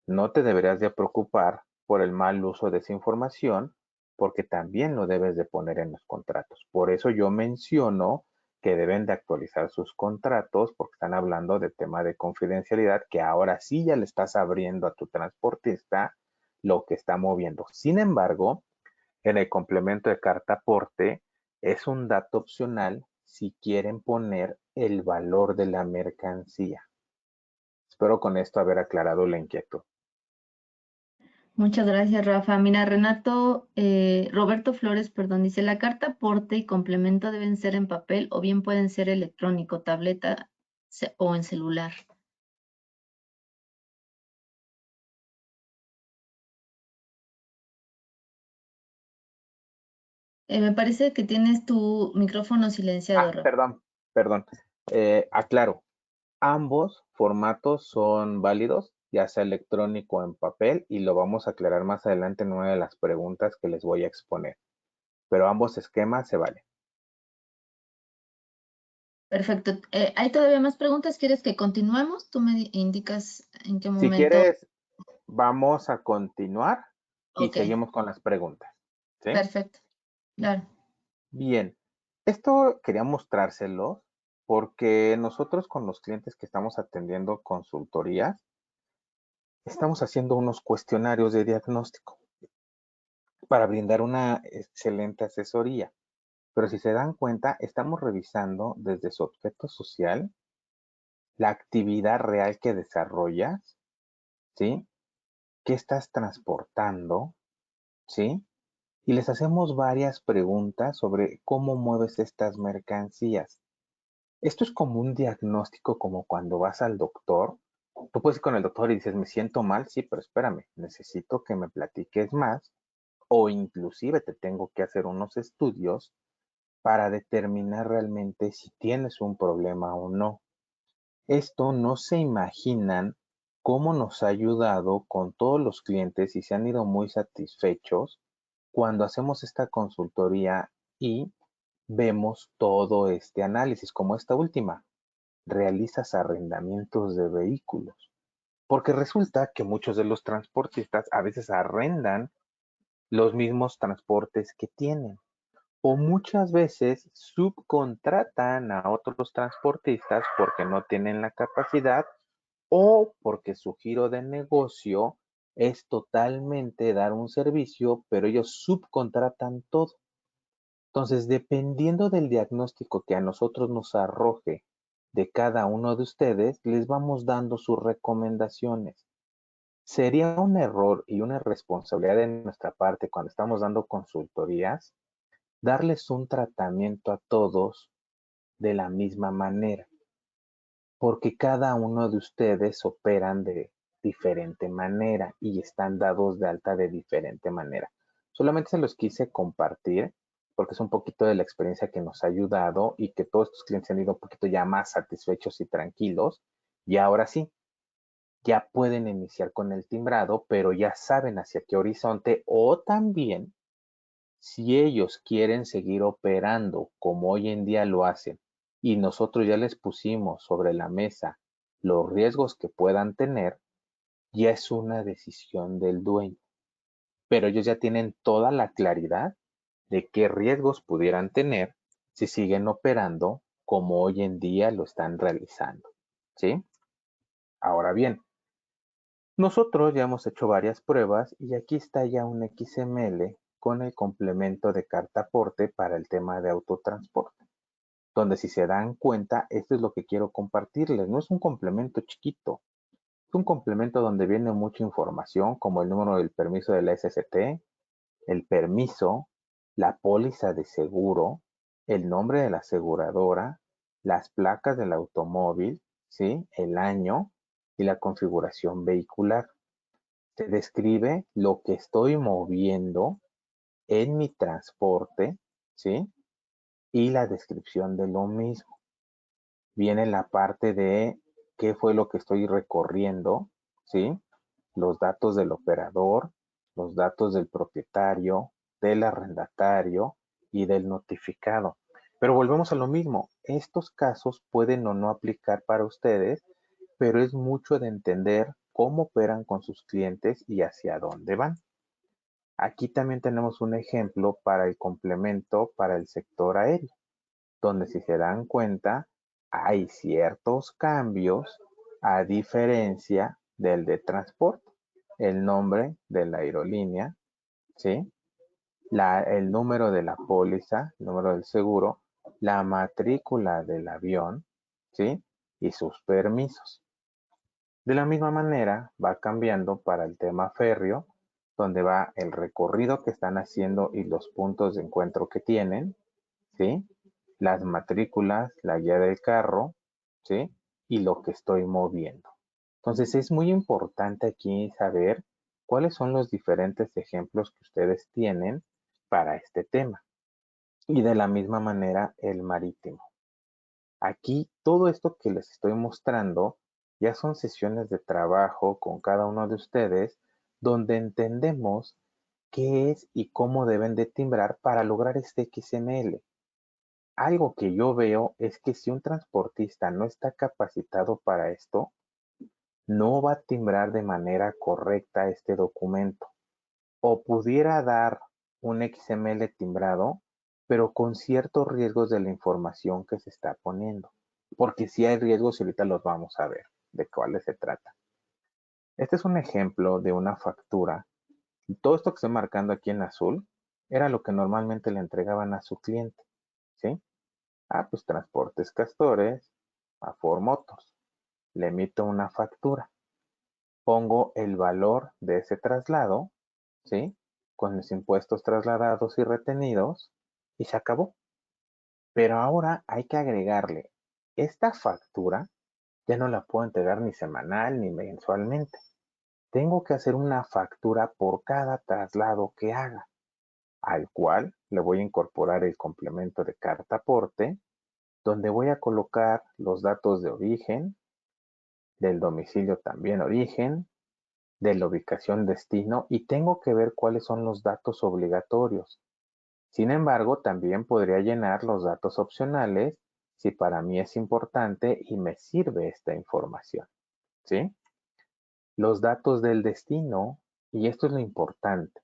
no te deberías de preocupar por el mal uso de esa información, porque también lo debes de poner en los contratos. Por eso yo menciono que deben de actualizar sus contratos, porque están hablando de tema de confidencialidad, que ahora sí ya le estás abriendo a tu transportista lo que está moviendo. Sin embargo, en el complemento de carta aporte es un dato opcional si quieren poner el valor de la mercancía. Espero con esto haber aclarado la inquietud. Muchas gracias, Rafa. Mira, Roberto Flores, perdón, dice, la carta aporte y complemento deben ser en papel o bien pueden ser electrónico, tableta o en celular. Me parece que tienes tu micrófono silenciado, Rafa. Perdón. Aclaro, ambos formatos son válidos, ya sea electrónico o en papel, y lo vamos a aclarar más adelante en una de las preguntas que les voy a exponer. Pero ambos esquemas se valen. Perfecto. ¿Hay todavía más preguntas? ¿Quieres que continuemos? Tú me indicas en qué Si momento. quieres, vamos a continuar y Ok, seguimos con las preguntas. ¿Sí? perfecto. Claro. Bien. Esto quería mostrárselos porque nosotros con los clientes que estamos atendiendo consultorías, estamos haciendo unos cuestionarios de diagnóstico para brindar una excelente asesoría. Pero si se dan cuenta, estamos revisando desde su objeto social, la actividad real que desarrollas, ¿sí? ¿Qué estás transportando? ¿Sí? Y les hacemos varias preguntas sobre cómo mueves estas mercancías. Esto es como un diagnóstico, como cuando vas al doctor. Tú puedes ir con el doctor y dices, me siento mal, sí, pero espérame, necesito que me platiques más o inclusive te tengo que hacer unos estudios para determinar realmente si tienes un problema o no. Esto no se imaginan cómo nos ha ayudado con todos los clientes y se han ido muy satisfechos cuando hacemos esta consultoría y vemos todo este análisis, como esta última. Realizas arrendamientos de vehículos, porque resulta que muchos de los transportistas a veces arrendan los mismos transportes que tienen o muchas veces subcontratan a otros transportistas porque no tienen la capacidad o porque su giro de negocio es totalmente dar un servicio, pero ellos subcontratan todo. Entonces, dependiendo del diagnóstico que a nosotros nos arroje de cada uno de ustedes, les vamos dando sus recomendaciones. Sería un error y una responsabilidad de nuestra parte cuando estamos dando consultorías, darles un tratamiento a todos de la misma manera, porque cada uno de ustedes operan de diferente manera y están dados de alta de diferente manera. Solamente se los quise compartir porque es un poquito de la experiencia que nos ha ayudado y que todos estos clientes han ido un poquito ya más satisfechos y tranquilos. Y ahora sí, ya pueden iniciar con el timbrado, pero ya saben hacia qué horizonte o también si ellos quieren seguir operando como hoy en día lo hacen y nosotros ya les pusimos sobre la mesa los riesgos que puedan tener, ya es una decisión del dueño. Pero ellos ya tienen toda la claridad de qué riesgos pudieran tener si siguen operando como hoy en día lo están realizando. ¿Sí? Ahora bien, nosotros ya hemos hecho varias pruebas y aquí está ya un XML con el complemento de carta aporte para el tema de autotransporte, donde si se dan cuenta, esto es lo que quiero compartirles. No es un complemento chiquito, es un complemento donde viene mucha información como el número del permiso de la SST, el permiso, la póliza de seguro, el nombre de la aseguradora, las placas del automóvil, ¿sí? El año y la configuración vehicular. Se describe lo que estoy moviendo en mi transporte, ¿sí? Y la descripción de lo mismo. Viene la parte de qué fue lo que estoy recorriendo, ¿sí? Los datos del operador, los datos del propietario, del arrendatario y del notificado. Pero volvemos a lo mismo. Estos casos pueden o no aplicar para ustedes, pero es mucho de entender cómo operan con sus clientes y hacia dónde van. Aquí también tenemos un ejemplo para el complemento para el sector aéreo, donde si se dan cuenta, hay ciertos cambios a diferencia del de transporte. El nombre de la aerolínea, ¿sí? El número de la póliza, el número del seguro, la matrícula del avión, ¿sí? Y sus permisos. De la misma manera, va cambiando para el tema férreo, donde va el recorrido que están haciendo y los puntos de encuentro que tienen, ¿sí? Las matrículas, la guía del carro, ¿sí? Y lo que estoy moviendo. Entonces es muy importante aquí saber cuáles son los diferentes ejemplos que ustedes tienen para este tema. Y de la misma manera el marítimo. Aquí todo esto que les estoy mostrando ya son sesiones de trabajo con cada uno de ustedes donde entendemos qué es y cómo deben de timbrar para lograr este XML. Algo que yo veo es que si un transportista no está capacitado para esto, no va a timbrar de manera correcta este documento. O pudiera dar un XML timbrado, pero con ciertos riesgos de la información que se está poniendo. porque sí hay riesgos y ahorita los vamos a ver de cuáles se trata. Este es un ejemplo de una factura. Todo esto que estoy marcando aquí en azul era lo que normalmente le entregaban a su cliente, ¿sí? Pues Transportes Castores, a Ford Motors. Le emito una factura. Pongo el valor de ese traslado, ¿sí? Con mis impuestos trasladados y retenidos, y se acabó. Pero ahora hay que agregarle, esta factura ya no la puedo entregar ni semanal ni mensualmente. Tengo que hacer una factura por cada traslado que haga, al cual le voy a incorporar el complemento de carta aporte, donde voy a colocar los datos de origen, del domicilio también origen, de la ubicación destino y tengo que ver cuáles son los datos obligatorios. Sin embargo, también podría llenar los datos opcionales si para mí es importante y me sirve esta información, ¿sí? Los datos del destino, y esto es lo importante.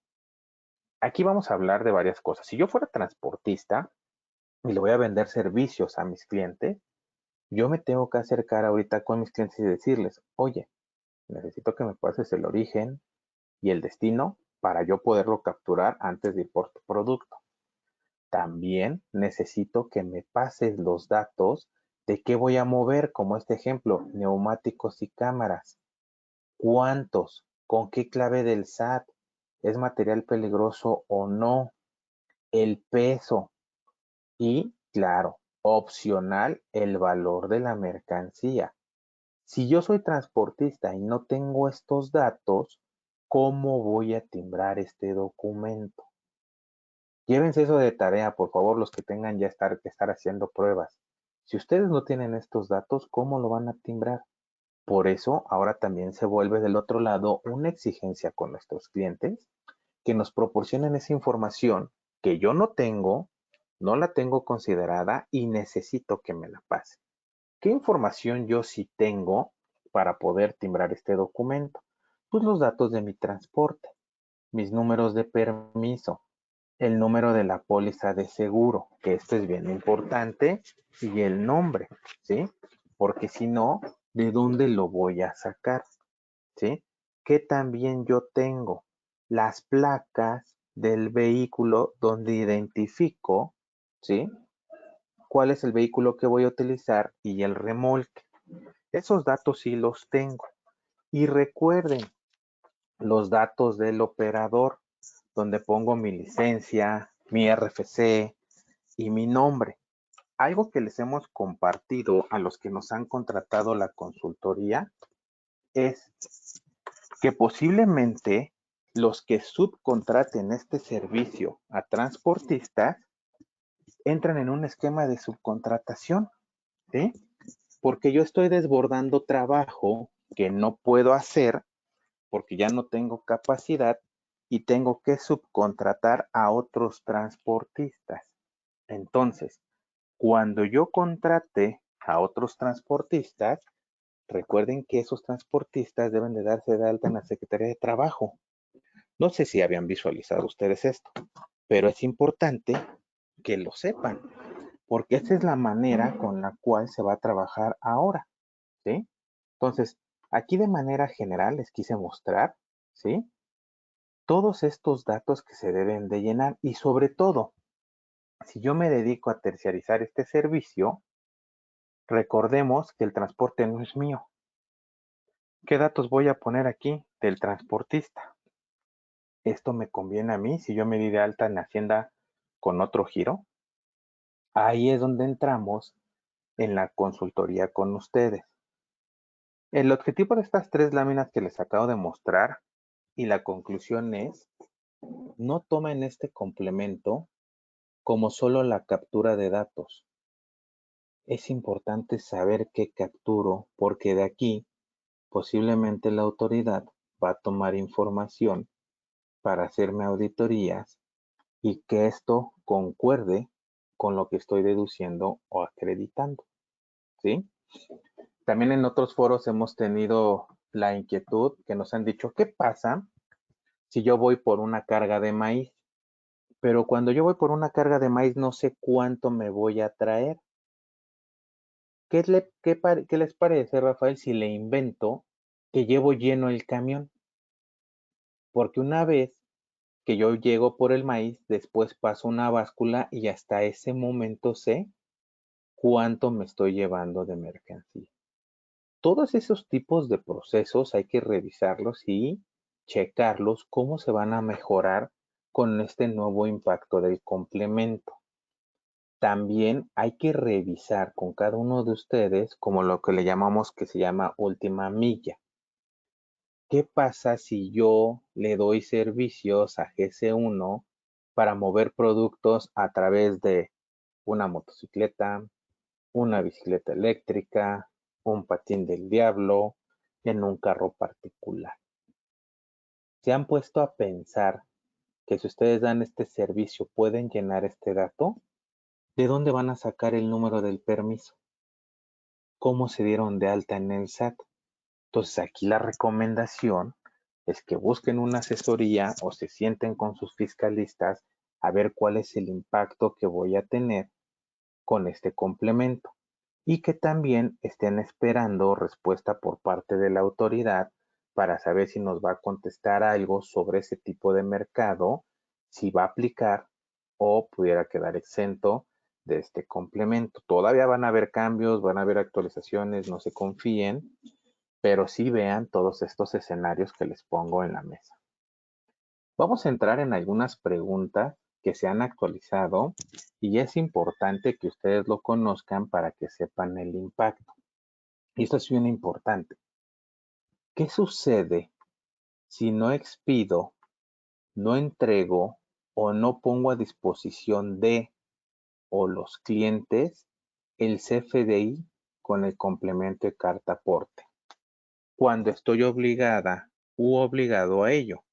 Aquí vamos a hablar de varias cosas. Si yo fuera transportista y le voy a vender servicios a mis clientes, yo me tengo que acercar ahorita con mis clientes y decirles, oye, necesito que me pases el origen y el destino para yo poderlo capturar antes de ir por tu producto. También necesito que me pases los datos de qué voy a mover, como este ejemplo, neumáticos y cámaras. ¿Cuántos? ¿Con qué clave del SAT? ¿Es material peligroso o no? El peso. Y, claro, opcional, el valor de la mercancía. Si yo soy transportista y no tengo estos datos, ¿cómo voy a timbrar este documento? Llévense eso de tarea, por favor, los que tengan ya que estar haciendo pruebas. Si ustedes no tienen estos datos, ¿cómo lo van a timbrar? Por eso, ahora también se vuelve del otro lado una exigencia con nuestros clientes que nos proporcionen esa información que yo no tengo, no la tengo considerada y necesito que me la pase. ¿Qué información yo sí tengo para poder timbrar este documento? Pues los datos de mi transporte, mis números de permiso, el número de la póliza de seguro, que esto es bien importante, y el nombre, ¿sí? Porque si no, ¿de dónde lo voy a sacar? ¿Sí? Que también yo tengo las placas del vehículo donde identifico, ¿sí? Cuál es el vehículo que voy a utilizar y el remolque. Esos datos sí los tengo. Y recuerden los datos del operador, donde pongo mi licencia, mi RFC y mi nombre. Algo que les hemos compartido a los que nos han contratado la consultoría es que posiblemente los que subcontraten este servicio a transportistas entran en un esquema de subcontratación, ¿sí? Porque yo estoy desbordando trabajo que no puedo hacer porque ya no tengo capacidad y tengo que subcontratar a otros transportistas. Entonces, cuando yo contrate a otros transportistas, recuerden que esos transportistas deben de darse de alta en la Secretaría de Trabajo. No sé si habían visualizado ustedes esto, pero es importante que lo sepan, porque esa es la manera con la cual se va a trabajar ahora, ¿sí? Entonces, aquí de manera general les quise mostrar, ¿sí? Todos estos datos que se deben de llenar y sobre todo, si yo me dedico a terciarizar este servicio, recordemos que el transporte no es mío. ¿Qué datos voy a poner aquí? Del transportista. Esto me conviene a mí si yo me di de alta en Hacienda con otro giro. Ahí es donde entramos en la consultoría con ustedes. El objetivo de estas 3 láminas que les acabo de mostrar y la conclusión es, no tomen este complemento como solo la captura de datos. Es importante saber qué capturo porque de aquí posiblemente la autoridad va a tomar información para hacerme auditorías y que esto concuerde con lo que estoy deduciendo o acreditando, ¿sí? También en otros foros hemos tenido la inquietud que nos han dicho, ¿qué pasa si yo voy por una carga de maíz? Pero cuando yo voy por una carga de maíz no sé cuánto me voy a traer. ¿Qué les parece, Rafael, si le invento que llevo lleno el camión? Porque una vez que yo llego por el maíz, después paso una báscula y hasta ese momento sé cuánto me estoy llevando de mercancía. Todos esos tipos de procesos hay que revisarlos y checarlos cómo se van a mejorar con este nuevo impacto del complemento. También hay que revisar con cada uno de ustedes como lo que le llamamos que se llama última milla. ¿Qué pasa si yo le doy servicios a GC1 para mover productos a través de una motocicleta, una bicicleta eléctrica, un patín del diablo, en un carro particular? ¿Se han puesto a pensar que si ustedes dan este servicio pueden llenar este dato? ¿De dónde van a sacar el número del permiso? ¿Cómo se dieron de alta en el SAT? Entonces aquí la recomendación es que busquen una asesoría o se sienten con sus fiscalistas a ver cuál es el impacto que voy a tener con este complemento y que también estén esperando respuesta por parte de la autoridad para saber si nos va a contestar algo sobre ese tipo de mercado, si va a aplicar o pudiera quedar exento de este complemento. Todavía van a haber cambios, van a haber actualizaciones, no se confíen, pero sí vean todos estos escenarios que les pongo en la mesa. Vamos a entrar en algunas preguntas que se han actualizado y es importante que ustedes lo conozcan para que sepan el impacto. Y esto es bien importante. ¿Qué sucede si no expido, no entrego o no pongo a disposición de o los clientes el CFDI con el complemento de carta aporte? Cuando estoy obligada u obligado a ello,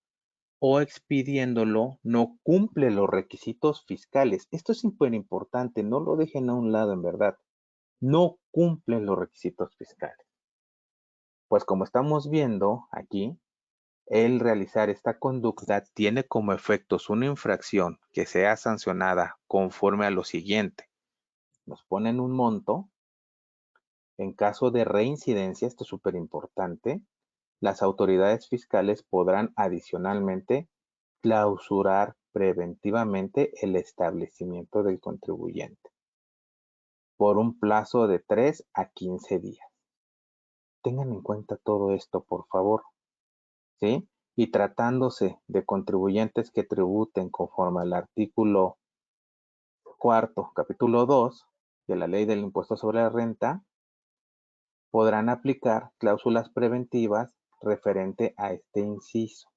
o expidiéndolo no cumple los requisitos fiscales. Esto es súper importante, no lo dejen a un lado en verdad. No cumplen los requisitos fiscales. Pues como estamos viendo aquí, el realizar esta conducta tiene como efectos una infracción que sea sancionada conforme a lo siguiente. Nos ponen un monto. En caso de reincidencia, esto es súper importante, las autoridades fiscales podrán adicionalmente clausurar preventivamente el establecimiento del contribuyente por un plazo de 3 a 15 días. Tengan en cuenta todo esto, por favor, ¿sí? Y tratándose de contribuyentes que tributen conforme al artículo 4, capítulo 2 de la Ley del Impuesto sobre la Renta, podrán aplicar cláusulas preventivas referente a este inciso.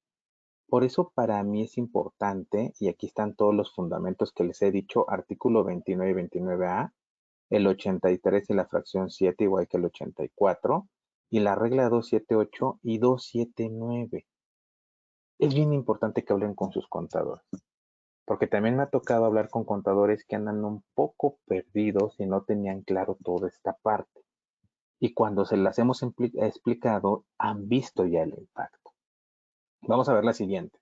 Por eso para mí es importante, y aquí están todos los fundamentos que les he dicho, artículo 29 y 29A, el 83 y la fracción 7 igual que el 84, y la regla 278 y 279. Es bien importante que hablen con sus contadores, porque también me ha tocado hablar con contadores que andan un poco perdidos y no tenían claro toda esta parte. Y cuando se las hemos explicado, han visto ya el impacto. Vamos a ver la siguiente.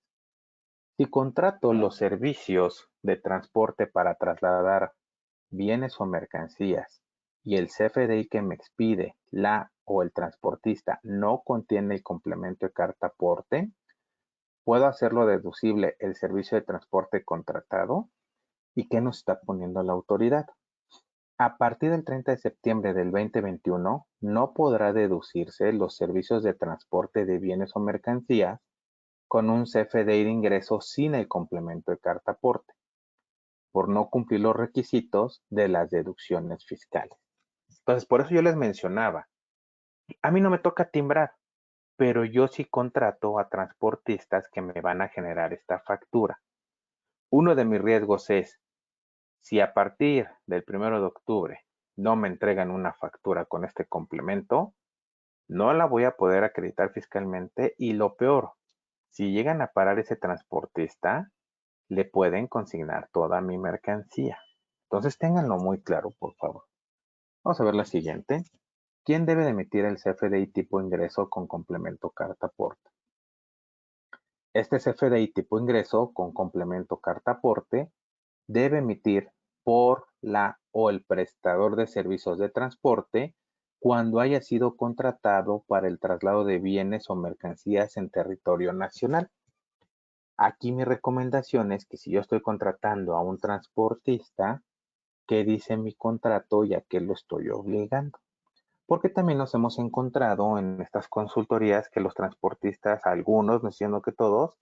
Si contrato los servicios de transporte para trasladar bienes o mercancías y el CFDI que me expide la o el transportista no contiene el complemento de carta aporte, ¿puedo hacerlo deducible el servicio de transporte contratado? ¿Y qué nos está poniendo la autoridad? A partir del 30 de septiembre del 2021, no podrá deducirse los servicios de transporte de bienes o mercancías con un CFDI de ingreso sin el complemento de carta aporte, por no cumplir los requisitos de las deducciones fiscales. Entonces, por eso yo les mencionaba, a mí no me toca timbrar, pero yo sí contrato a transportistas que me van a generar esta factura. Uno de mis riesgos es, si a partir del 1 de octubre no me entregan una factura con este complemento, no la voy a poder acreditar fiscalmente y lo peor, si llegan a parar ese transportista, le pueden consignar toda mi mercancía. Entonces ténganlo muy claro, por favor. Vamos a ver la siguiente. ¿Quién debe de emitir el CFDI tipo ingreso con complemento carta aporte? Este CFDI tipo ingreso con complemento carta aporte debe emitir por la o el prestador de servicios de transporte cuando haya sido contratado para el traslado de bienes o mercancías en territorio nacional. Aquí mi recomendación es que si yo estoy contratando a un transportista, ¿qué dice mi contrato y a qué lo estoy obligando? Porque también nos hemos encontrado en estas consultorías que los transportistas, algunos, no siendo que todos,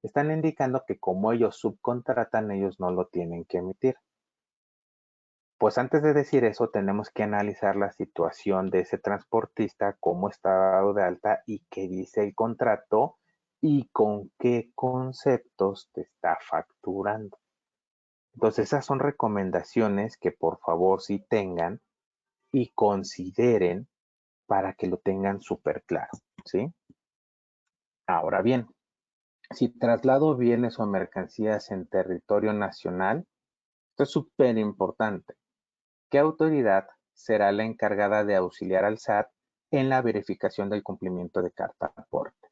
están indicando que como ellos subcontratan, ellos no lo tienen que emitir. Pues antes de decir eso, tenemos que analizar la situación de ese transportista, cómo está dado de alta y qué dice el contrato y con qué conceptos te está facturando. Entonces, esas son recomendaciones que por favor sí tengan y consideren para que lo tengan súper claro, ¿sí? Ahora bien, si traslado bienes o mercancías en territorio nacional, esto es súper importante. ¿Qué autoridad será la encargada de auxiliar al SAT en la verificación del cumplimiento de carta aporte?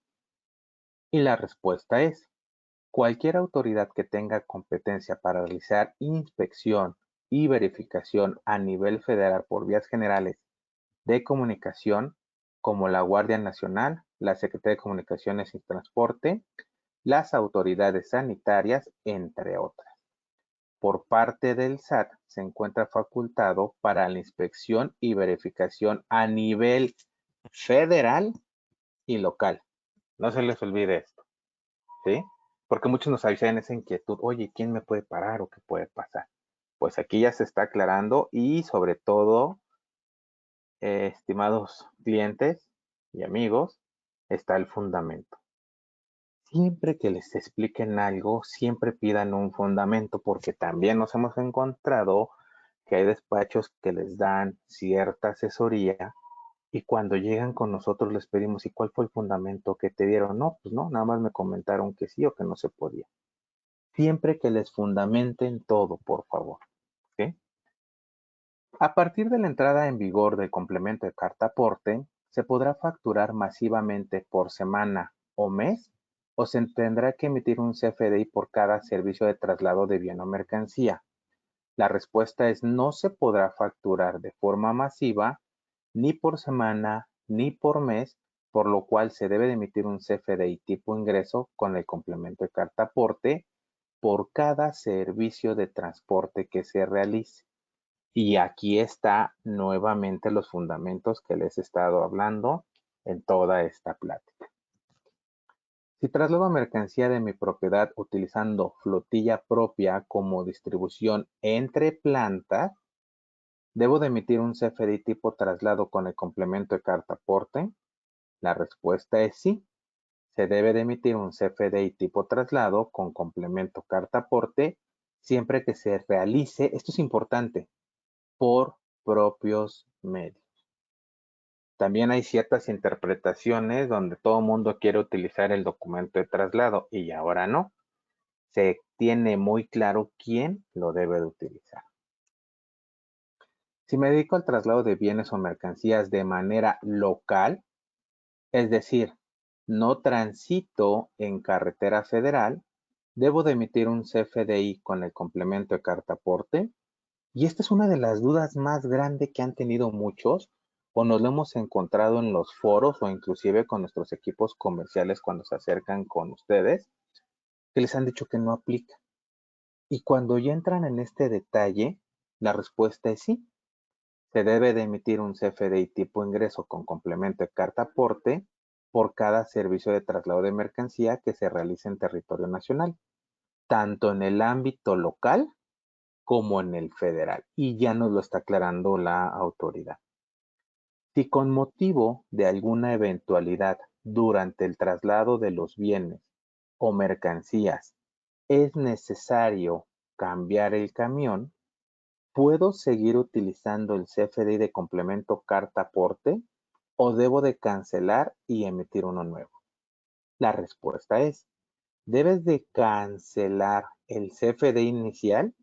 Y la respuesta es, cualquier autoridad que tenga competencia para realizar inspección y verificación a nivel federal por vías generales de comunicación, como la Guardia Nacional, la Secretaría de Comunicaciones y Transporte, las autoridades sanitarias, entre otras. Por parte del SAT se encuentra facultado para la inspección y verificación a nivel federal y local. No se les olvide esto, ¿sí? Porque muchos nos avisan esa inquietud, oye, ¿quién me puede parar o qué puede pasar? Pues aquí ya se está aclarando y sobre todo, estimados clientes y amigos, está el fundamento. Siempre que les expliquen algo, siempre pidan un fundamento, porque también nos hemos encontrado que hay despachos que les dan cierta asesoría y cuando llegan con nosotros les pedimos, ¿y cuál fue el fundamento que te dieron? No, pues no, nada más me comentaron que sí o que no se podía. Siempre que les fundamenten todo, por favor. ¿Ok? A partir de la entrada en vigor del complemento de carta aporte, se podrá facturar masivamente por semana o mes o se tendrá que emitir un CFDI por cada servicio de traslado de bien o mercancía. La respuesta es no se podrá facturar de forma masiva ni por semana ni por mes, por lo cual se debe de emitir un CFDI tipo ingreso con el complemento de carta aporte por cada servicio de transporte que se realice. Y aquí está nuevamente los fundamentos que les he estado hablando en toda esta plática. Si traslado mercancía de mi propiedad utilizando flotilla propia como distribución entre plantas, ¿debo de emitir un CFDI tipo traslado con el complemento de carta aporte? La respuesta es sí. Se debe de emitir un CFDI tipo traslado con complemento carta aporte siempre que se realice, esto es importante, por propios medios. También hay ciertas interpretaciones donde todo el mundo quiere utilizar el documento de traslado y ahora no. Se tiene muy claro quién lo debe de utilizar. Si me dedico al traslado de bienes o mercancías de manera local, es decir, no transito en carretera federal, debo de emitir un CFDI con el complemento de carta aporte. Y esta es una de las dudas más grandes que han tenido muchos o nos lo hemos encontrado en los foros o inclusive con nuestros equipos comerciales cuando se acercan con ustedes, que les han dicho que no aplica. Y cuando ya entran en este detalle, la respuesta es sí. Se debe de emitir un CFDI tipo ingreso con complemento de carta aporte por cada servicio de traslado de mercancía que se realice en territorio nacional, tanto en el ámbito local como en el federal. Y ya nos lo está aclarando la autoridad. Si con motivo de alguna eventualidad durante el traslado de los bienes o mercancías es necesario cambiar el camión, ¿puedo seguir utilizando el CFDI de complemento carta aporte o debo de cancelar y emitir uno nuevo? La respuesta es, debes de cancelar el CFDI inicial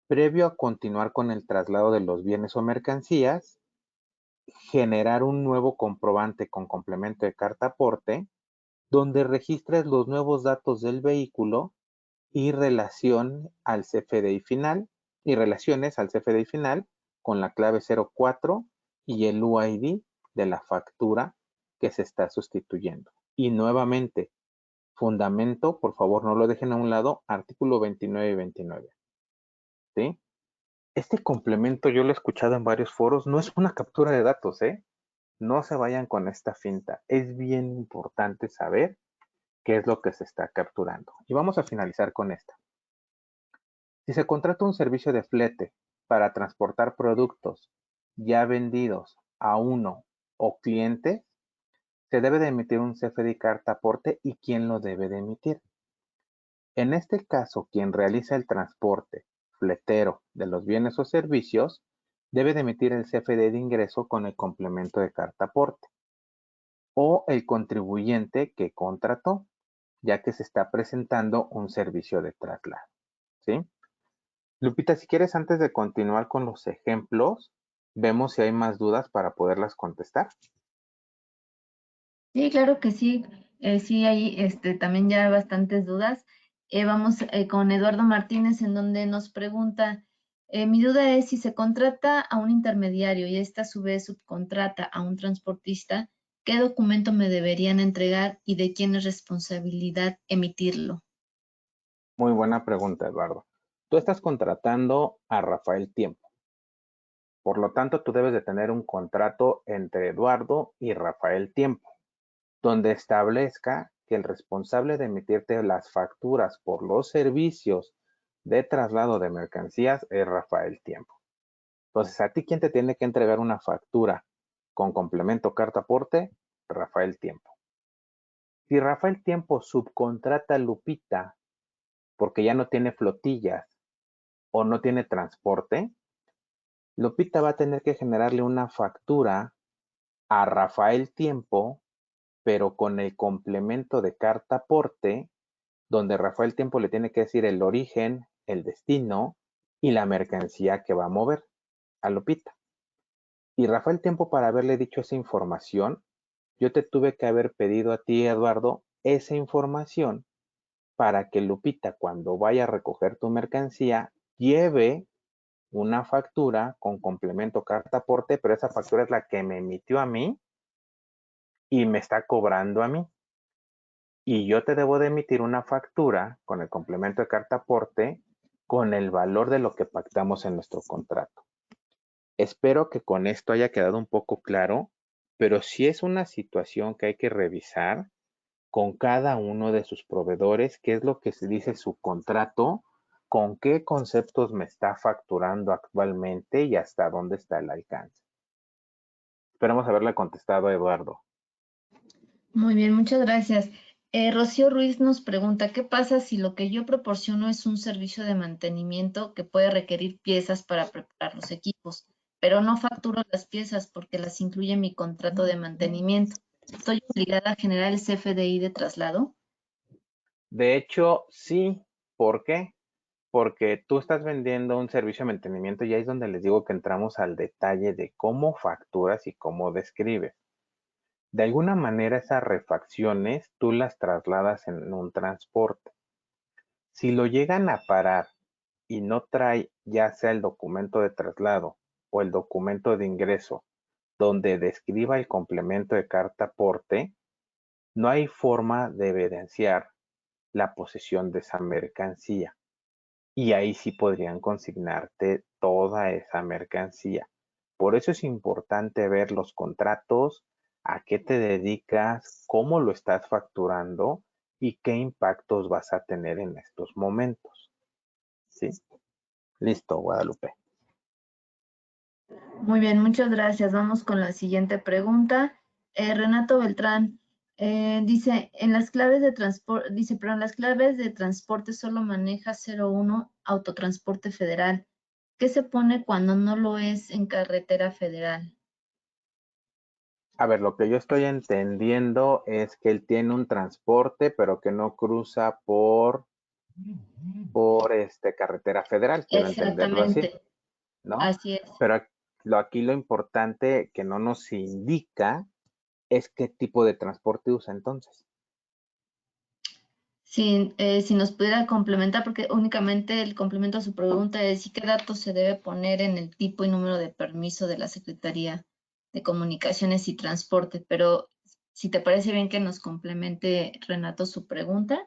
previo a continuar con el traslado de los bienes o mercancías, generar un nuevo comprobante con complemento de carta aporte, donde registres los nuevos datos del vehículo y relación al CFDI final y relaciones al CFDI final con la clave 04 y el UID de la factura que se está sustituyendo. Y nuevamente, fundamento, por favor no lo dejen a un lado, artículo 29 y 29. ¿Sí? Este complemento yo lo he escuchado en varios foros, no es una captura de datos, ¿eh? No se vayan con esta finta. Es bien importante saber qué es lo que se está capturando. Y vamos a finalizar con esta. Si se contrata un servicio de flete para transportar productos ya vendidos a uno o cliente, se debe de emitir un CFDI carta aporte y quién lo debe de emitir. En este caso, quien realiza el transporte fletero de los bienes o servicios debe de emitir el CFDI de ingreso con el complemento de carta aporte o el contribuyente que contrató, ya que se está presentando un servicio de traslado. ¿Sí? Lupita, si quieres, antes de continuar con los ejemplos, vemos si hay más dudas para poderlas contestar. Sí, claro que sí. Sí, hay también ya bastantes dudas. Vamos con Eduardo Martínez, en donde nos pregunta, mi duda es si se contrata a un intermediario y esta a su vez subcontrata a un transportista, ¿qué documento me deberían entregar y de quién es responsabilidad emitirlo? Muy buena pregunta, Eduardo. Tú estás contratando a Rafael Tiempo. Por lo tanto, tú debes de tener un contrato entre Eduardo y Rafael Tiempo, donde establezca que el responsable de emitirte las facturas por los servicios de traslado de mercancías es Rafael Tiempo. Entonces, ¿a ti quién te tiene que entregar una factura con complemento carta aporte? Rafael Tiempo. Si Rafael Tiempo subcontrata a Lupita porque ya no tiene flotillas o no tiene transporte, Lupita va a tener que generarle una factura a Rafael Tiempo, pero con el complemento de carta aporte, donde Rafael Tiempo le tiene que decir el origen, el destino y la mercancía que va a mover a Lupita. Y Rafael Tiempo, para haberle dicho esa información, yo te tuve que haber pedido a ti, Eduardo, esa información para que Lupita, cuando vaya a recoger tu mercancía, lleve una factura con complemento carta aporte, pero esa factura es la que me emitió a mí y me está cobrando a mí. Y yo te debo de emitir una factura con el complemento de carta aporte con el valor de lo que pactamos en nuestro contrato. Espero que con esto haya quedado un poco claro, pero sí es una situación que hay que revisar con cada uno de sus proveedores, qué es lo que se dice su contrato, con qué conceptos me está facturando actualmente y hasta dónde está el alcance. Esperamos haberle contestado a Eduardo. Muy bien, muchas gracias. Rocío Ruiz nos pregunta, ¿qué pasa si lo que yo proporciono es un servicio de mantenimiento que puede requerir piezas para preparar los equipos, pero no facturo las piezas porque las incluye mi contrato de mantenimiento? ¿Estoy obligada a generar el CFDI de traslado? De hecho, sí. ¿Por qué? Porque tú estás vendiendo un servicio de mantenimiento y ahí es donde les digo que entramos al detalle de cómo facturas y cómo describes. De alguna manera esas refacciones tú las trasladas en un transporte. Si lo llegan a parar y no trae ya sea el documento de traslado o el documento de ingreso donde describa el complemento de carta aporte, no hay forma de evidenciar la posesión de esa mercancía. Y ahí sí podrían consignarte toda esa mercancía. Por eso es importante ver los contratos, a qué te dedicas, cómo lo estás facturando y qué impactos vas a tener en estos momentos. ¿Sí? Listo, Guadalupe. Muy bien, muchas gracias. Vamos con la siguiente pregunta. Renato Beltrán dice, en las claves de transporte, dice, pero en las claves de transporte solo maneja 01 Autotransporte Federal. ¿Qué se pone cuando no lo es en carretera federal? A ver, lo que yo estoy entendiendo es que él tiene un transporte, pero que no cruza por carretera federal, quiero entenderlo así, Exactamente, ¿no? así es. Pero aquí lo importante que no nos indica es qué tipo de transporte usa entonces. Sí, si nos pudiera complementar, porque únicamente el complemento a su pregunta es ¿y qué datos se debe poner en el tipo y número de permiso de la Secretaría de Comunicaciones y Transporte? Pero si te parece bien que nos complemente, Renato, su pregunta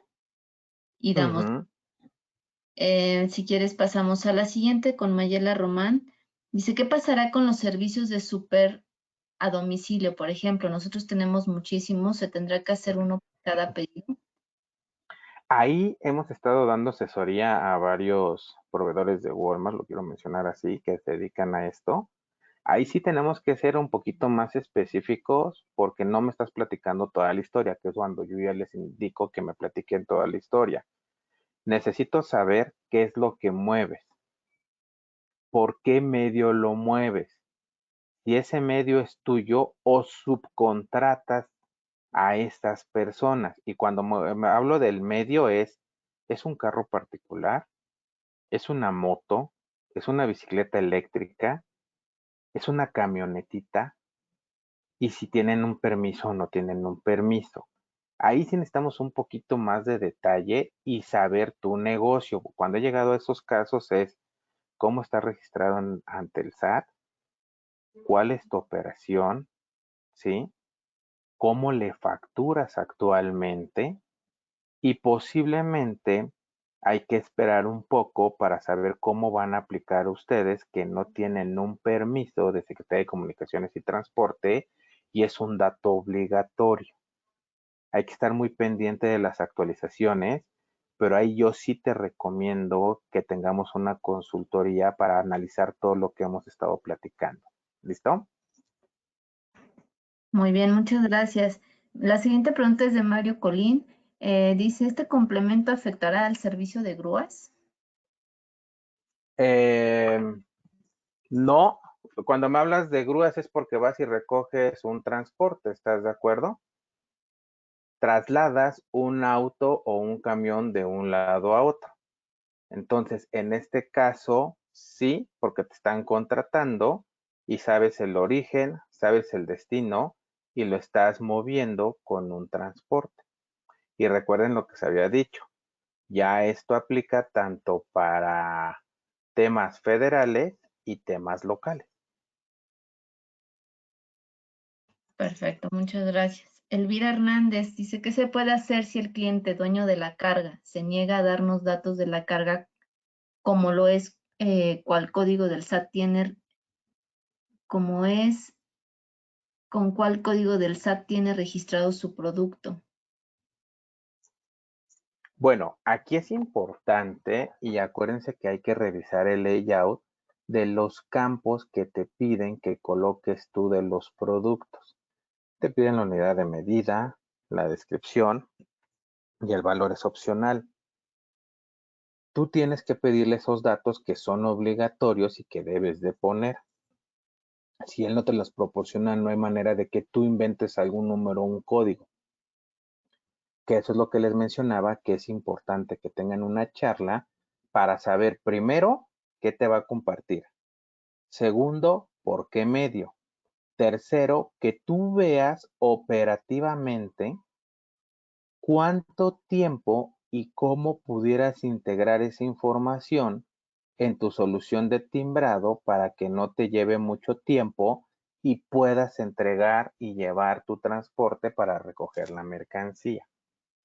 y damos, Ujú. si quieres pasamos a la siguiente con Mayela Román. Dice, ¿qué pasará con los servicios de súper a domicilio? Por ejemplo, nosotros tenemos muchísimos, se tendrá que hacer uno por cada pedido. Ahí hemos estado dando asesoría a varios proveedores de Walmart, lo quiero mencionar así, que se dedican a esto. Ahí sí tenemos que ser un poquito más específicos porque no me estás platicando toda la historia, que es cuando yo ya les indico que me platiquen toda la historia. Necesito saber qué es lo que mueves, por qué medio lo mueves, si ese medio es tuyo o subcontratas a estas personas. Y cuando me hablo del medio es un carro particular, es una moto, es una bicicleta eléctrica, es una camionetita, y si tienen un permiso o no tienen un permiso. Ahí sí necesitamos un poquito más de detalle y saber tu negocio. Cuando he llegado a esos casos es cómo está registrado ante el SAT, cuál es tu operación, ¿sí? Cómo le facturas actualmente y posiblemente hay que esperar un poco para saber cómo van a aplicar ustedes que no tienen un permiso de Secretaría de Comunicaciones y Transporte y es un dato obligatorio. Hay que estar muy pendiente de las actualizaciones, pero ahí yo sí te recomiendo que tengamos una consultoría para analizar todo lo que hemos estado platicando. ¿Listo? Muy bien, muchas gracias. La siguiente pregunta es de Mario Colín. Dice, ¿este complemento afectará al servicio de grúas? Eh, no, cuando me hablas de grúas es porque vas y recoges un transporte, ¿estás de acuerdo? Trasladas un auto o un camión de un lado a otro. Entonces, en este caso, sí, porque te están contratando y sabes el origen, sabes el destino y lo estás moviendo con un transporte. Y recuerden lo que se había dicho, ya esto aplica tanto para temas federales y temas locales. Perfecto, muchas gracias. Elvira Hernández dice, ¿qué se puede hacer si el cliente dueño de la carga se niega a darnos datos de la carga como lo es, cuál código del SAT tiene, como es, con cuál código del SAT tiene registrado su producto? Bueno, aquí es importante y acuérdense que hay que revisar el layout de los campos que te piden que coloques tú de los productos. Te piden la unidad de medida, la descripción y el valor es opcional. Tú tienes que pedirle esos datos que son obligatorios y que debes de poner. Si él no te los proporciona, no hay manera de que tú inventes algún número o un código. Que eso es lo que les mencionaba, que es importante que tengan una charla para saber primero qué te va a compartir. Segundo, por qué medio. Tercero, que tú veas operativamente cuánto tiempo y cómo pudieras integrar esa información en tu solución de timbrado para que no te lleve mucho tiempo y puedas entregar y llevar tu transporte para recoger la mercancía,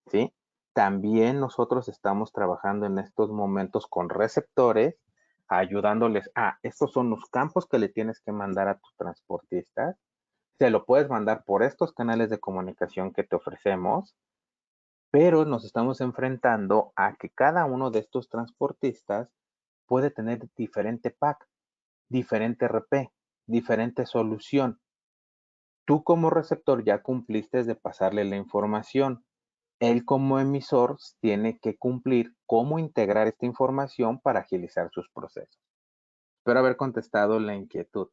¿sí? También nosotros estamos trabajando en estos momentos con receptores, ayudándoles a, estos son los campos que le tienes que mandar a tus transportistas, se lo puedes mandar por estos canales de comunicación que te ofrecemos, pero nos estamos enfrentando a que cada uno de estos transportistas puede tener diferente pack, diferente RP, diferente solución. Tú como receptor ya cumpliste de pasarle la información. Él como emisor tiene que cumplir cómo integrar esta información para agilizar sus procesos. Espero haber contestado la inquietud.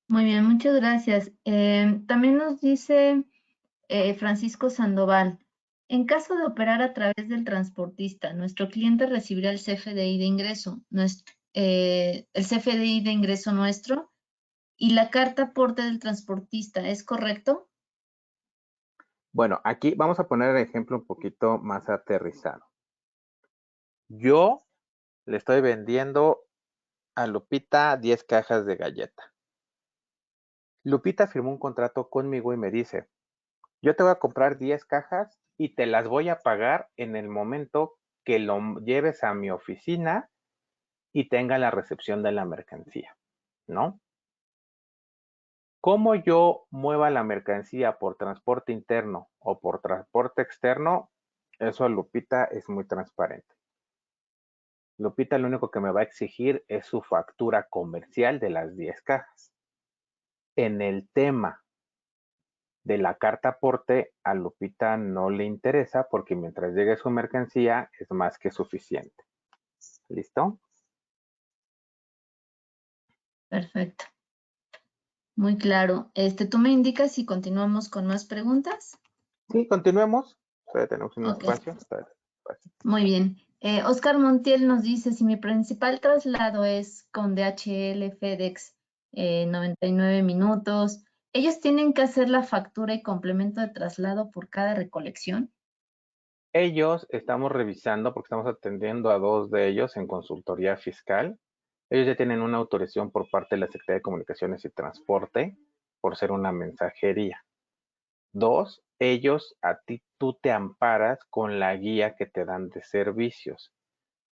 Muy bien, muchas gracias. También nos dice Francisco Sandoval, en caso de operar a través del transportista, nuestro cliente recibirá el CFDI de ingreso, el CFDI de ingreso nuestro y la carta aporte del transportista, ¿es correcto? Bueno, aquí vamos a poner el ejemplo un poquito más aterrizado. Yo le estoy vendiendo a Lupita 10 cajas de galleta. Lupita firmó un contrato conmigo y me dice, yo te voy a comprar 10 cajas y te las voy a pagar en el momento que lo lleves a mi oficina y tenga la recepción de la mercancía, ¿no? Cómo yo mueva la mercancía por transporte interno o por transporte externo, eso a Lupita es muy transparente. Lupita lo único que me va a exigir es su factura comercial de las 10 cajas. En el tema de la carta aporte, a Lupita no le interesa porque mientras llegue su mercancía es más que suficiente. ¿Listo? Perfecto. Muy claro. ¿Tú me indicas si continuamos con más preguntas? Sí, continuemos. Todavía tenemos un Ok, espacio. muy bien. Oscar Montiel nos dice, si mi principal traslado es con DHL, FedEx, 99 minutos, ¿ellos tienen que hacer la factura y complemento de traslado por cada recolección? Ellos estamos revisando, porque estamos atendiendo a 2 de ellos en consultoría fiscal. Ellos ya tienen una autorización por parte de la Secretaría de Comunicaciones y Transporte por ser una mensajería. 2, ellos tú te amparas con la guía que te dan de servicios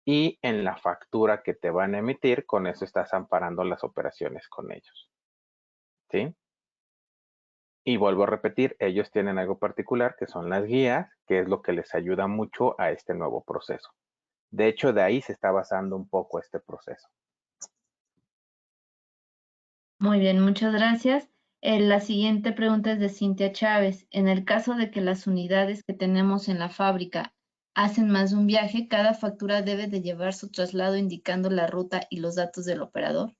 y en la factura que te van a emitir, con eso estás amparando las operaciones con ellos. ¿Sí? Y vuelvo a repetir, ellos tienen algo particular que son las guías, que es lo que les ayuda mucho a este nuevo proceso. De hecho, de ahí se está basando un poco este proceso. Muy bien, muchas gracias. La siguiente pregunta es de Cintia Chávez. En el caso de que las unidades que tenemos en la fábrica hacen más de un viaje, cada factura debe de llevar su traslado indicando la ruta y los datos del operador.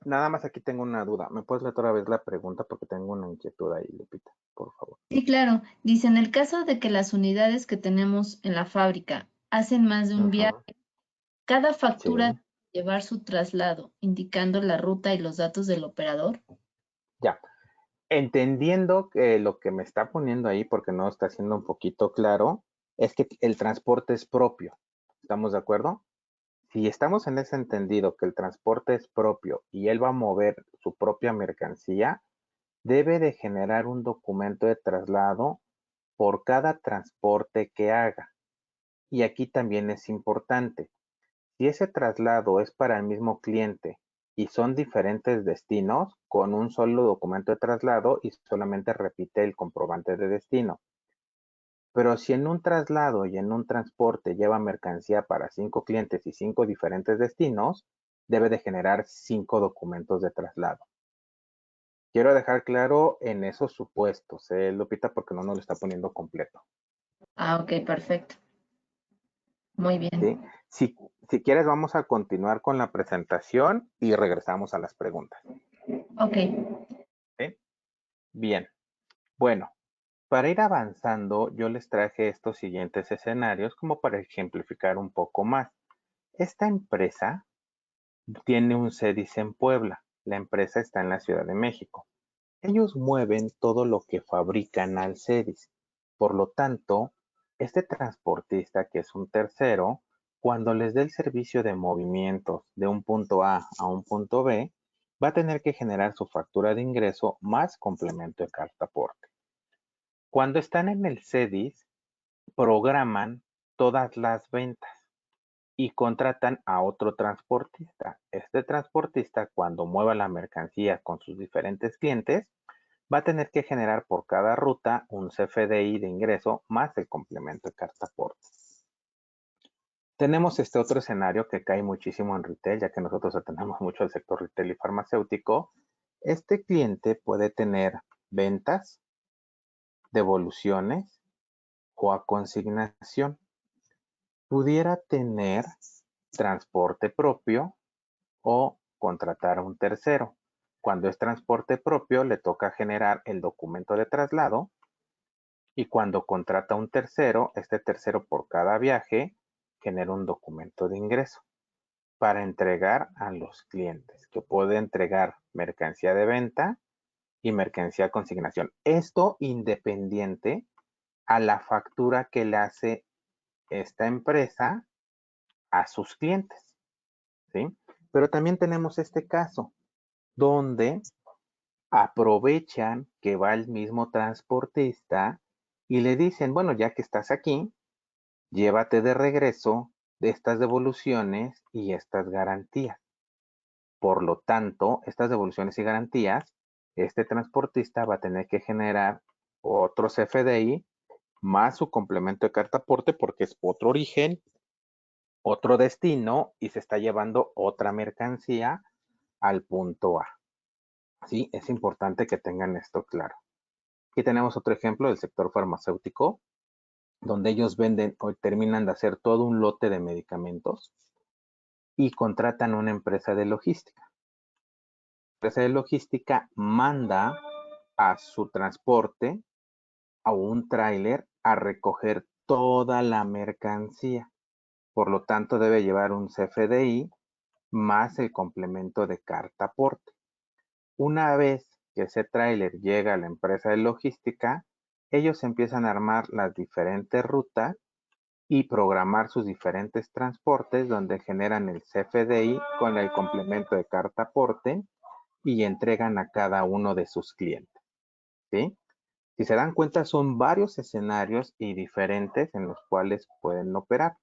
Nada más aquí tengo una duda. ¿Me puedes leer otra vez la pregunta? Porque tengo una inquietud ahí, Lupita, por favor. Sí, claro. Dice, en el caso de que las unidades que tenemos en la fábrica hacen más de un viaje, Ujú, cada sí, factura debe llevar su traslado indicando la ruta y los datos del operador. ya. Entendiendo que lo que me está poniendo ahí, porque no está siendo un poquito claro, es que el transporte es propio. ¿Estamos de acuerdo? Si estamos en ese entendido que el transporte es propio y él va a mover su propia mercancía, debe de generar un documento de traslado por cada transporte que haga. Y aquí también es importante, si ese traslado es para el mismo cliente y son diferentes destinos, con un solo documento de traslado y solamente repite el comprobante de destino. Pero si en un traslado y en un transporte lleva mercancía para 5 clientes y 5 diferentes destinos, debe de generar 5 documentos de traslado. Quiero dejar claro en esos supuestos, Lupita, porque no nos lo está poniendo completo. Ah, ok, perfecto. Muy ¿Sí? bien. Si quieres, vamos a continuar con la presentación y regresamos a las preguntas. Ok. ¿Sí? Bien. Bueno, para ir avanzando, yo les traje estos siguientes escenarios como para ejemplificar un poco más. Esta empresa tiene un CEDIS en Puebla. La empresa está en la Ciudad de México. Ellos mueven todo lo que fabrican al CEDIS. Por lo tanto, este transportista, que es un tercero, cuando les dé el servicio de movimientos de un punto A un punto B, va a tener que generar su factura de ingreso más complemento de carta aporte. Cuando están en el CEDIS, programan todas las ventas y contratan a otro transportista. Este transportista, cuando mueva la mercancía con sus diferentes clientes, va a tener que generar por cada ruta un CFDI de ingreso más el complemento de carta aporte. Tenemos este otro escenario que cae muchísimo en retail, ya que nosotros atendemos mucho al sector retail y farmacéutico. Este cliente puede tener ventas, devoluciones o a consignación. Pudiera tener transporte propio o contratar a un tercero. Cuando es transporte propio, le toca generar el documento de traslado y cuando contrata a un tercero, este tercero por cada viaje genera un documento de ingreso para entregar a los clientes, que puede entregar mercancía de venta y mercancía a consignación. Esto independiente a la factura que le hace esta empresa a sus clientes, ¿sí? Pero también tenemos este caso donde aprovechan que va el mismo transportista y le dicen, bueno, ya que estás aquí, llévate de regreso de estas devoluciones y estas garantías. Por lo tanto, estas devoluciones y garantías, este transportista va a tener que generar otro CFDI más su complemento de carta aporte porque es otro origen, otro destino y se está llevando otra mercancía al punto A. Sí, es importante que tengan esto claro. Aquí tenemos otro ejemplo del sector farmacéutico, donde ellos venden o terminan de hacer todo un lote de medicamentos y contratan una empresa de logística. La empresa de logística manda a su transporte a un tráiler a recoger toda la mercancía. Por lo tanto, debe llevar un CFDI más el complemento de carta aporte. Una vez que ese tráiler llega a la empresa de logística, ellos empiezan a armar las diferentes rutas y programar sus diferentes transportes donde generan el CFDI con el complemento de carta aporte y entregan a cada uno de sus clientes, ¿sí? Si se dan cuenta, son varios escenarios y diferentes en los cuales pueden operar.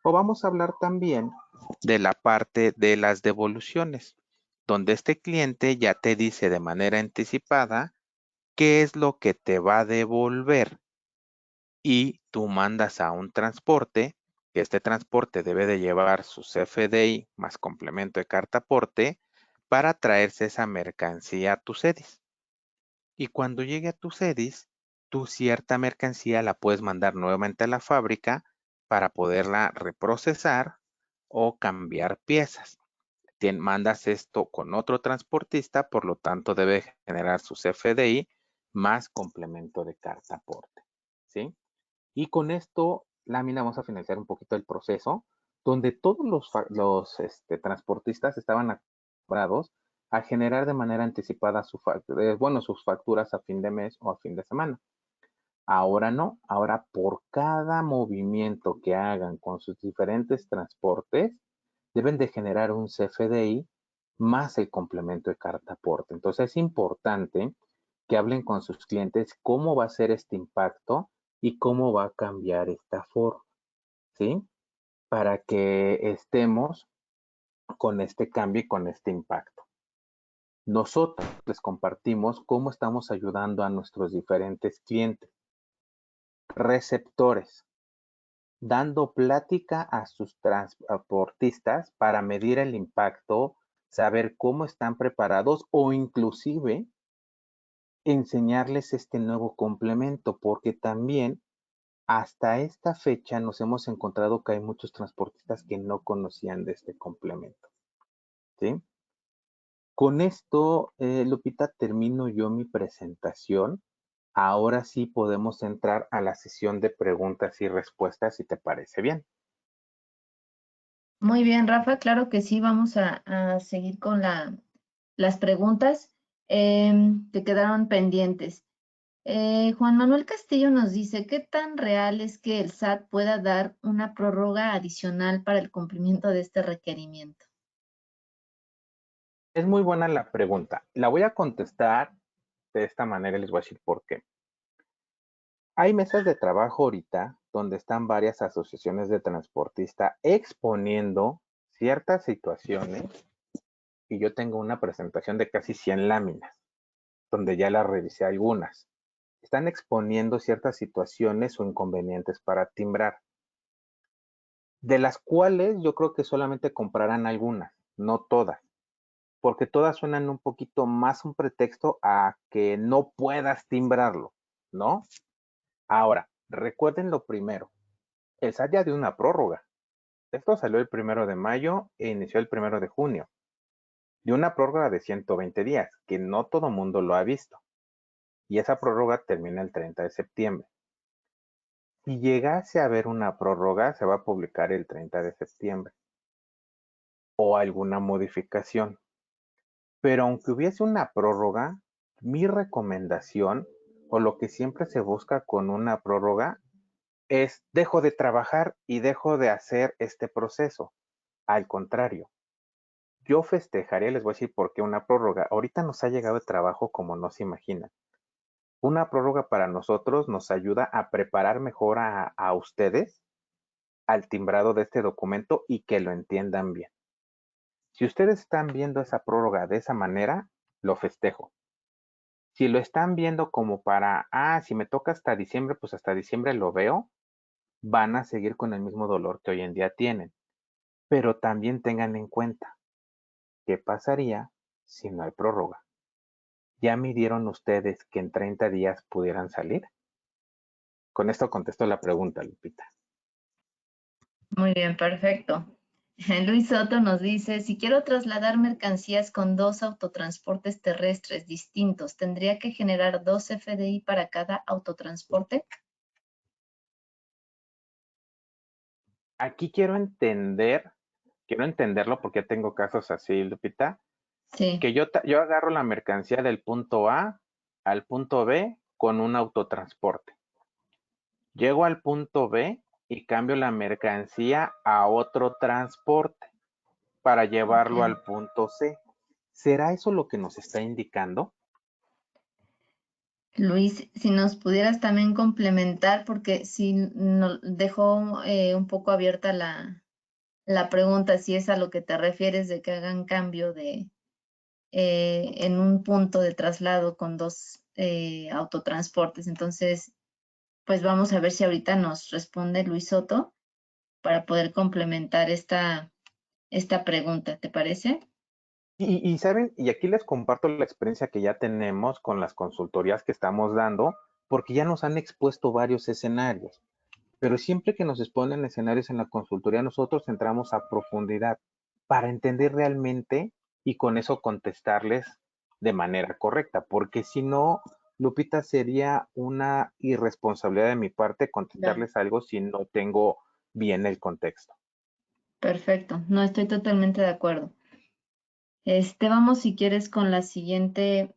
O vamos a hablar también de la parte de las devoluciones, donde este cliente ya te dice de manera anticipada qué es lo que te va a devolver y tú mandas a un transporte, que este transporte debe de llevar su CFDI más complemento de carta aporte para traerse esa mercancía a tu CEDIS. Y cuando llegue a tu CEDIS, tú cierta mercancía la puedes mandar nuevamente a la fábrica para poderla reprocesar o cambiar piezas. Mandas esto con otro transportista, por lo tanto debe generar su CFDI más complemento de carta aporte, ¿sí? Y con esto, lámina, vamos a finalizar un poquito el proceso, donde todos los transportistas estaban acostumbrados a generar de manera anticipada sus facturas a fin de mes o a fin de semana. Ahora no, ahora por cada movimiento que hagan con sus diferentes transportes, deben de generar un CFDI más el complemento de carta aporte. Entonces es importante que hablen con sus clientes cómo va a ser este impacto y cómo va a cambiar esta forma, ¿sí? Para que estemos con este cambio y con este impacto. Nosotros les compartimos cómo estamos ayudando a nuestros diferentes clientes, receptores, dando plática a sus transportistas para medir el impacto, saber cómo están preparados o inclusive enseñarles este nuevo complemento, porque también hasta esta fecha nos hemos encontrado que hay muchos transportistas que no conocían de este complemento, ¿sí? Con esto, Lupita, termino yo mi presentación. Ahora sí podemos entrar a la sesión de preguntas y respuestas, si te parece bien. Muy bien, Rafa, claro que sí, vamos a seguir con las preguntas que quedaron pendientes. Juan Manuel Castillo nos dice, ¿qué tan real es que el SAT pueda dar una prórroga adicional para el cumplimiento de este requerimiento? Es muy buena la pregunta. La voy a contestar de esta manera y les voy a decir por qué. Hay mesas de trabajo ahorita donde están varias asociaciones de transportistas exponiendo ciertas situaciones y yo tengo una presentación de casi 100 láminas, donde ya las revisé algunas. Están exponiendo ciertas situaciones o inconvenientes para timbrar, de las cuales yo creo que solamente comprarán algunas, no todas, porque todas suenan un poquito más un pretexto a que no puedas timbrarlo, ¿no? Ahora, recuerden lo primero, el SAT ya dio una prórroga. Esto salió el 1 de mayo e inició el 1 de junio. Dio una prórroga de 120 días, que no todo mundo lo ha visto. Y esa prórroga termina el 30 de septiembre. Si llegase a haber una prórroga, se va a publicar el 30 de septiembre. O alguna modificación. Pero aunque hubiese una prórroga, Mi recomendación, o lo que siempre se busca con una prórroga, es dejo de trabajar y dejo de hacer este proceso. Al contrario, yo festejaría, les voy a decir por qué una prórroga. Ahorita nos ha llegado el trabajo como no se imaginan. Una prórroga para nosotros nos ayuda a preparar mejor a ustedes al timbrado de este documento y que lo entiendan bien. Si ustedes están viendo esa prórroga de esa manera, lo festejo. Si lo están viendo como para, si me toca hasta diciembre, pues hasta diciembre lo veo, van a seguir con el mismo dolor que hoy en día tienen. Pero también tengan en cuenta, ¿qué pasaría si no hay prórroga? ¿Ya midieron ustedes que en 30 días pudieran salir? Con esto contesto la pregunta, Lupita. Muy bien, perfecto. Luis Soto nos dice, si quiero trasladar mercancías con 2 autotransportes terrestres distintos, ¿tendría que generar 2 FDI para cada autotransporte? Aquí quiero entenderlo porque tengo casos así, Lupita, Sí, que yo agarro la mercancía del punto A al punto B con un autotransporte. Llego al punto B y cambio la mercancía a otro transporte para llevarlo ok. al punto C. ¿Será eso lo que nos está indicando? Luis, si nos pudieras también complementar, porque si nos dejó un poco abierta la pregunta, si es a lo que te refieres de que hagan cambio de en un punto de traslado con 2 autotransportes. Entonces, pues vamos a ver si ahorita nos responde Luis Soto para poder complementar esta pregunta, ¿te parece? Y saben, y aquí les comparto la experiencia que ya tenemos con las consultorías que estamos dando, porque ya nos han expuesto varios escenarios. Pero siempre que nos exponen escenarios en la consultoría, nosotros entramos a profundidad para entender realmente y con eso contestarles de manera correcta, porque si no, Lupita, sería una irresponsabilidad de mi parte Claro. contestarles algo si no tengo bien el contexto. Perfecto, no estoy totalmente de acuerdo. Vamos, si quieres, con la siguiente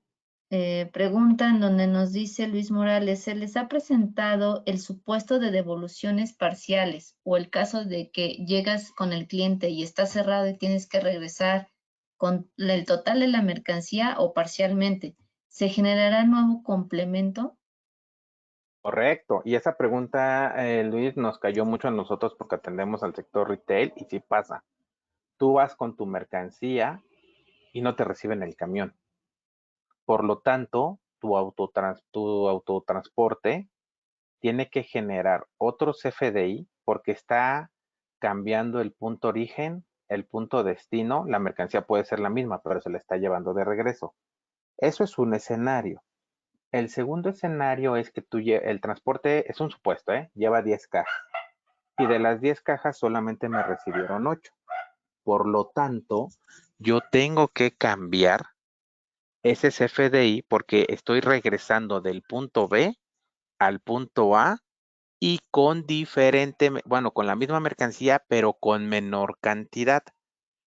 pregunta, en donde nos dice Luis Morales, ¿se les ha presentado el supuesto de devoluciones parciales o el caso de que llegas con el cliente y está cerrado y tienes que regresar con el total de la mercancía o parcialmente? ¿Se generará nuevo complemento? Correcto. Y esa pregunta, Luis, nos cayó mucho a nosotros porque atendemos al sector retail y sí pasa. Tú vas con tu mercancía y no te reciben el camión. Por lo tanto, tu autotransporte tiene que generar otros FDI porque está cambiando el punto origen, el punto destino. La mercancía puede ser la misma, pero se la está llevando de regreso. Eso es un escenario. El segundo escenario es que el transporte es un supuesto, lleva 10 cajas y de las 10 cajas solamente me recibieron 8. Por lo tanto, yo tengo que cambiar ese CFDI porque estoy regresando del punto B al punto A y con bueno, con la misma mercancía, pero con menor cantidad.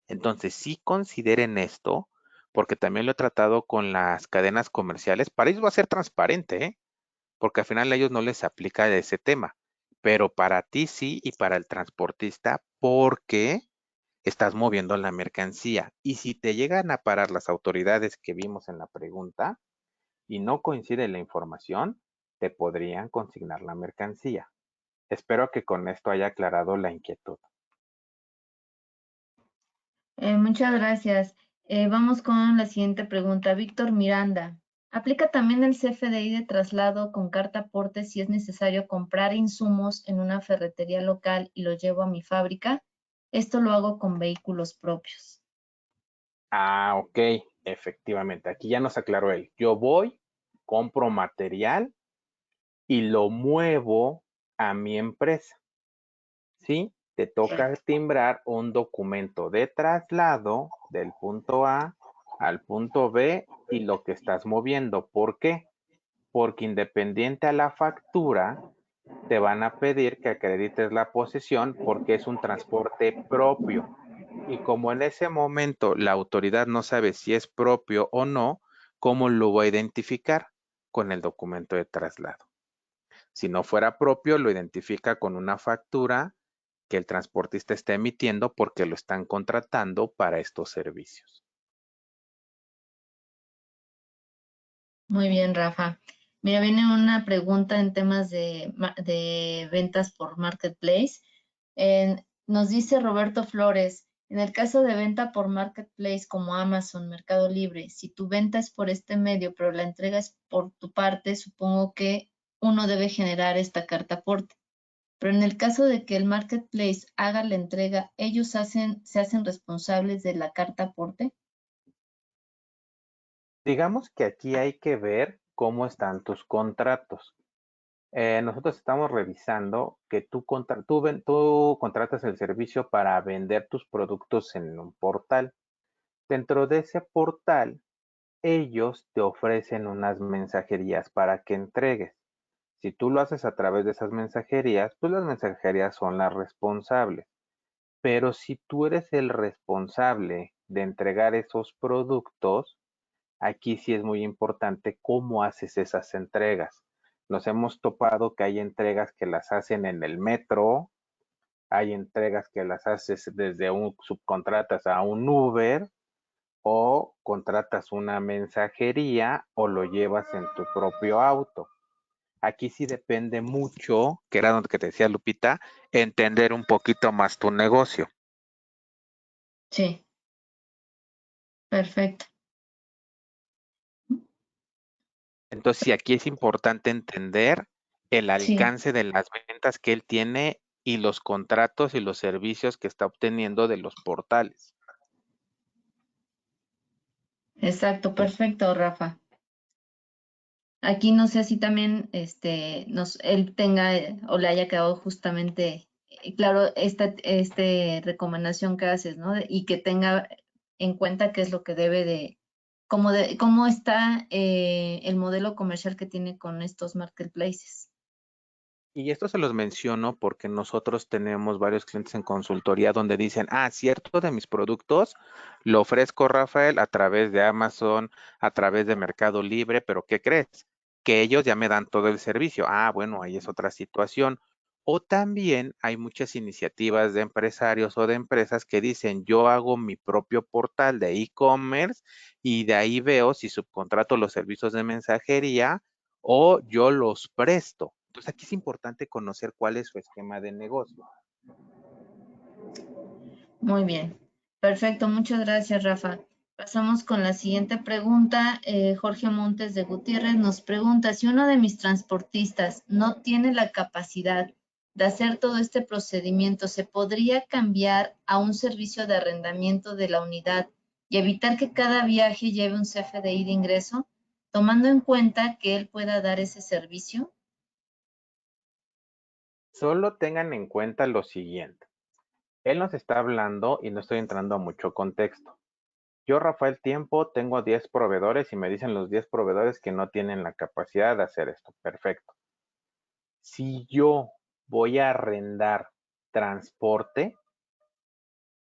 Entonces, sí consideren esto, porque también lo he tratado con las cadenas comerciales. Para ellos va a ser transparente, porque al final a ellos no les aplica ese tema, pero para ti sí y para el transportista, porque estás moviendo la mercancía. Y si te llegan a parar las autoridades que vimos en la pregunta y no coincide la información, te podrían consignar la mercancía. Espero que con esto haya aclarado la inquietud. Muchas gracias. Vamos con la siguiente pregunta. Víctor Miranda. ¿Aplica también el CFDI de traslado con carta aporte si es necesario comprar insumos en una ferretería local y los llevo a mi fábrica? Esto lo hago con vehículos propios. Ok, efectivamente. Aquí ya nos aclaró él. Yo voy, compro material y lo muevo a mi empresa. ¿Sí? Te toca timbrar un documento de traslado del punto A al punto B y lo que estás moviendo. ¿Por qué? Porque independiente a la factura, te van a pedir que acredites la posesión porque es un transporte propio. Y como en ese momento la autoridad no sabe si es propio o no, ¿Cómo lo voy a identificar? Con el documento de traslado. Si no fuera propio, lo identifica con una factura que el transportista está emitiendo porque lo están contratando para estos servicios. Muy bien, Rafa. Mira, viene una pregunta en temas de ventas por Marketplace. Nos dice Roberto Flores, en el caso de venta por Marketplace como Amazon, Mercado Libre, si tu venta es por este medio, pero la entrega es por tu parte, supongo que uno debe generar esta carta aporte. Pero en el caso de que el Marketplace haga la entrega, ¿ellos se hacen responsables de la carta aporte? Digamos que aquí hay que ver cómo están tus contratos. Nosotros estamos revisando que tú contratas el servicio para vender tus productos en un portal. Dentro de ese portal, ellos te ofrecen unas mensajerías para que entregues. Si tú lo haces a través de esas mensajerías, pues las mensajerías son las responsables. Pero si tú eres el responsable de entregar esos productos, aquí sí es muy importante cómo haces esas entregas. Nos hemos topado que hay entregas que las hacen en el metro, hay entregas que las haces desde un subcontratas a un Uber o contratas una mensajería o lo llevas en tu propio auto. Aquí sí depende mucho, que era donde te decía Lupita, entender un poquito más tu negocio. Sí, perfecto. Entonces, sí, aquí es importante entender el Sí, alcance de las ventas que él tiene y los contratos y los servicios que está obteniendo de los portales. exacto, perfecto, Rafa. Aquí no sé si también él tenga o le haya quedado justamente claro esta recomendación que haces, ¿no? Y que tenga en cuenta qué es lo que debe cómo está el modelo comercial que tiene con estos marketplaces. Y esto se los menciono porque nosotros tenemos varios clientes en consultoría donde dicen, cierto de mis productos lo ofrezco, Rafael, a través de Amazon, a través de Mercado Libre, pero ¿qué crees? Que ellos ya me dan todo el servicio. Bueno, ahí es otra situación. O también hay muchas iniciativas de empresarios o de empresas que dicen, yo hago mi propio portal de e-commerce y de ahí veo si subcontrato los servicios de mensajería o yo los presto. Entonces aquí es importante conocer cuál es su esquema de negocio. Muy bien, perfecto, muchas gracias, Rafa. Pasamos con la siguiente pregunta. Jorge Montes de Gutiérrez nos pregunta, si uno de mis transportistas no tiene la capacidad de hacer todo este procedimiento, ¿se podría cambiar a un servicio de arrendamiento de la unidad y evitar que cada viaje lleve un CFDI de ingreso, tomando en cuenta que él pueda dar ese servicio? Solo tengan en cuenta lo siguiente. Él nos está hablando y no estoy entrando a mucho contexto. Yo, Rafael Tiempo, tengo 10 proveedores y me dicen los 10 proveedores que no tienen la capacidad de hacer esto. Perfecto. Si yo voy a arrendar transporte,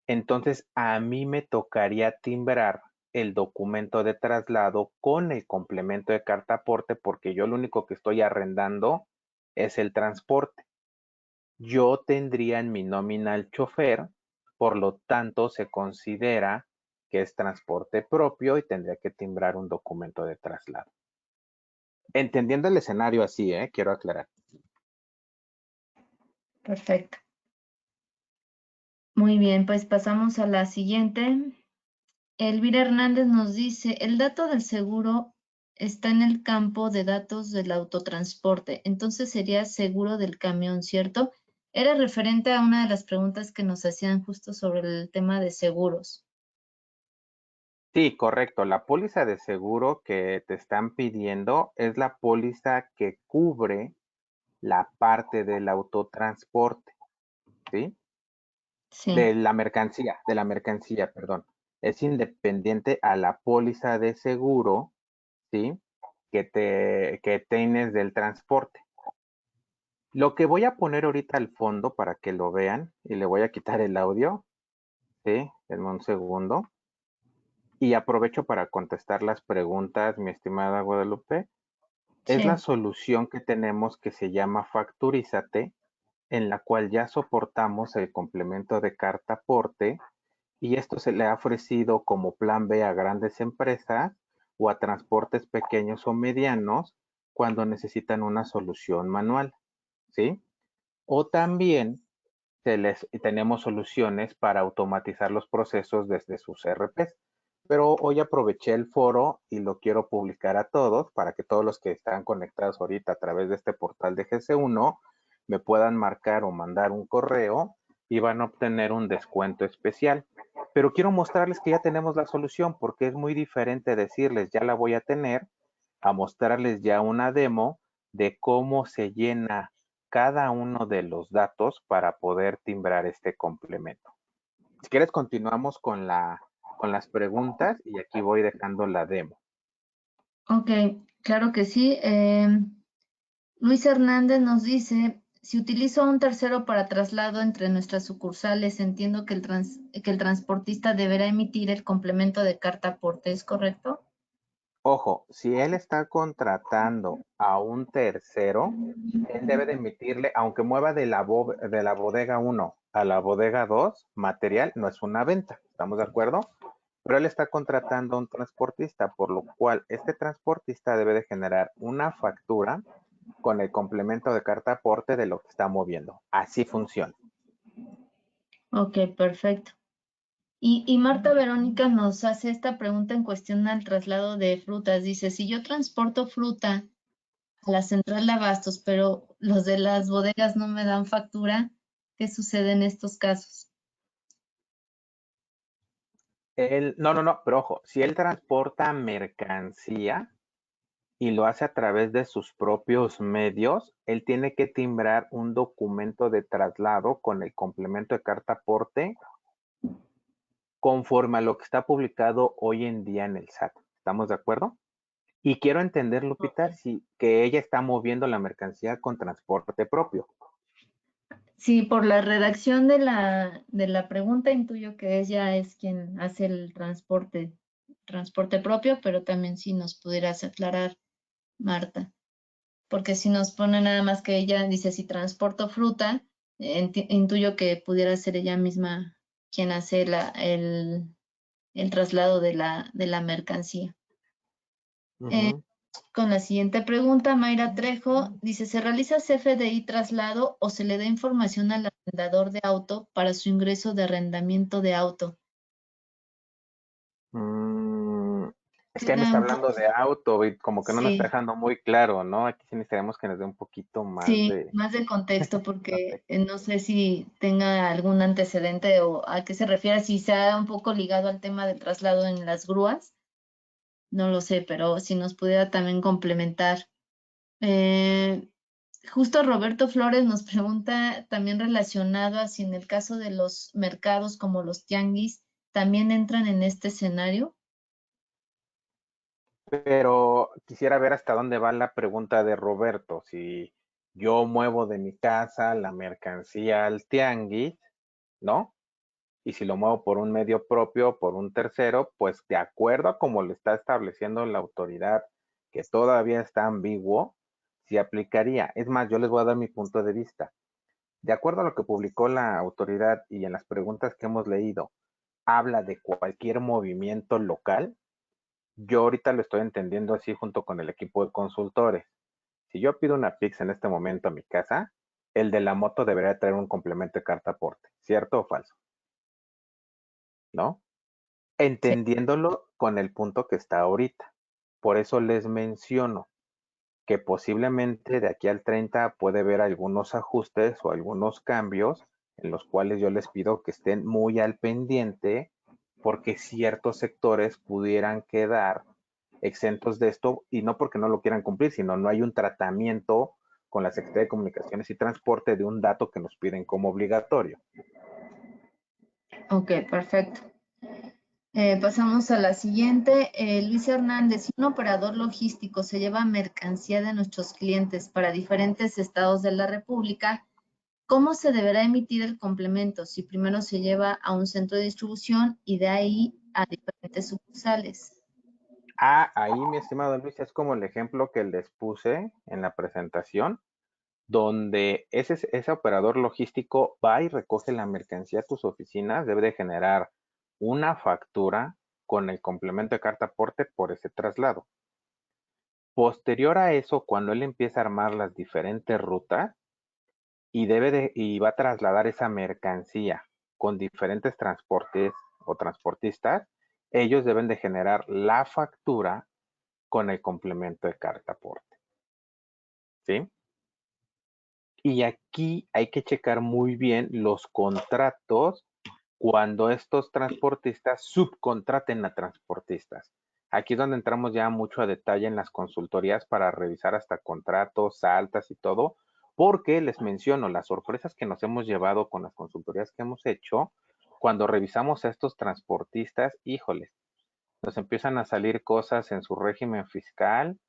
entonces a mí me tocaría timbrar el documento de traslado con el complemento de carta aporte porque yo lo único que estoy arrendando es el transporte. Yo tendría en mi nómina al chofer, por lo tanto se considera que es transporte propio y tendría que timbrar un documento de traslado. Entendiendo el escenario así, quiero aclarar. Perfecto. Muy bien, pues pasamos a la siguiente. Elvira Hernández nos dice, el dato del seguro está en el campo de datos del autotransporte, entonces sería seguro del camión, ¿cierto? Era referente a una de las preguntas que nos hacían justo sobre el tema de seguros. Sí, correcto. La póliza de seguro que te están pidiendo es la póliza que cubre la parte del autotransporte, ¿sí? Sí, De la mercancía, perdón. Es independiente a la póliza de seguro, ¿sí? Que tienes del transporte. Lo que voy a poner ahorita al fondo para que lo vean y le voy a quitar el audio, ¿sí? Denme un segundo. Y aprovecho para contestar las preguntas, mi estimada Guadalupe. Es la Sí. solución que tenemos que se llama Facturízate, en la cual ya soportamos el complemento de carta aporte y esto se le ha ofrecido como plan B a grandes empresas o a transportes pequeños o medianos cuando necesitan una solución manual, ¿sí? O también tenemos soluciones para automatizar los procesos desde sus RPs. Pero hoy aproveché el foro y lo quiero publicar a todos para que todos los que están conectados ahorita a través de este portal de GC1 me puedan marcar o mandar un correo y van a obtener un descuento especial. Pero quiero mostrarles que ya tenemos la solución porque es muy diferente decirles ya la voy a tener a mostrarles ya una demo de cómo se llena cada uno de los datos para poder timbrar este complemento. Si quieres, continuamos con las preguntas y aquí voy dejando la demo. Ok, claro que sí. Luis Hernández nos dice, si utilizo a un tercero para traslado entre nuestras sucursales, entiendo que el transportista deberá emitir el complemento de carta aporte, ¿es correcto? Ojo, si él está contratando a un tercero, él debe de emitirle, aunque mueva de la bodega 1 a la bodega 2, material no es una venta, ¿estamos de acuerdo? Pero él está contratando a un transportista, por lo cual este transportista debe de generar una factura con el complemento de carta aporte de lo que está moviendo. Así funciona. Ok, perfecto. Y Marta Verónica nos hace esta pregunta en cuestión al traslado de frutas. Dice, si yo transporto fruta a la central de abastos, pero los de las bodegas no me dan factura, ¿qué sucede en estos casos? No, pero ojo, si él transporta mercancía y lo hace a través de sus propios medios, él tiene que timbrar un documento de traslado con el complemento de carta aporte conforme a lo que está publicado hoy en día en el SAT. ¿Estamos de acuerdo? Y quiero entender, Lupita, si que ella está moviendo la mercancía con transporte propio. Sí, por la redacción de la pregunta intuyo que ella es quien hace el transporte propio, pero también si nos pudieras aclarar, Marta, porque si nos pone nada más que ella dice si transporto fruta, intuyo que pudiera ser ella misma quien hace el traslado de la mercancía. Ujú. Con la siguiente pregunta, Mayra Trejo dice, ¿se realiza CFDI traslado o se le da información al arrendador de auto para su ingreso de arrendamiento de auto? Mm, es que ahí me Queda está un poco, hablando de auto y como que no nos está sí, dejando muy claro, ¿no? Aquí sí necesitaríamos que nos dé un poquito más sí, de más de contexto porque contexto. no sé si tenga algún antecedente o a qué se refiere, si sea un poco ligado al tema del traslado en las grúas, no lo sé, pero si nos pudiera también complementar. Eh, Justo Roberto Flores nos pregunta también relacionado a si en el caso de los mercados como los tianguis también entran en este escenario. Pero quisiera ver hasta dónde va la pregunta de Roberto. Si yo muevo de mi casa la mercancía al tianguis, ¿no? Y si lo muevo por un medio propio, por un tercero, pues de acuerdo a como lo está estableciendo la autoridad, que todavía está ambiguo, si aplicaría. Es más, yo les voy a dar mi punto de vista. De acuerdo a lo que publicó la autoridad y en las preguntas que hemos leído, habla de cualquier movimiento local. Yo ahorita lo estoy entendiendo así junto con el equipo de consultores. Si yo pido una pizza en este momento a mi casa, el de la moto debería traer un complemento de carta aporte, ¿cierto o falso? ¿No? Sí. Entendiéndolo con el punto que está ahorita. Por eso les menciono que posiblemente de aquí al 30 puede haber algunos ajustes o algunos cambios en los cuales yo les pido que estén muy al pendiente porque ciertos sectores pudieran quedar exentos de esto y no porque no lo quieran cumplir, sino no hay un tratamiento con la Secretaría de Comunicaciones y Transporte de un dato que nos piden como obligatorio. Ok, perfecto. Pasamos a la siguiente. Luis Hernández, si un operador logístico se lleva mercancía de nuestros clientes para diferentes estados de la República, ¿cómo se deberá emitir el complemento? Si primero se lleva a un centro de distribución y de ahí a diferentes sucursales. Ahí, mi estimado Luis, es como el ejemplo que les puse en la presentación, donde ese operador logístico va y recoge la mercancía a tus oficinas, debe de generar una factura con el complemento de carta aporte por ese traslado. Posterior a eso, cuando él empieza a armar las diferentes rutas y va a trasladar esa mercancía con diferentes transportes o transportistas, ellos deben de generar la factura con el complemento de carta aporte. ¿Sí? Y aquí hay que checar muy bien los contratos cuando estos transportistas subcontraten a transportistas. Aquí es donde entramos ya mucho a detalle en las consultorías para revisar hasta contratos, altas y todo, porque les menciono las sorpresas que nos hemos llevado con las consultorías que hemos hecho. Cuando revisamos a estos transportistas, híjoles, nos empiezan a salir cosas en su régimen fiscal,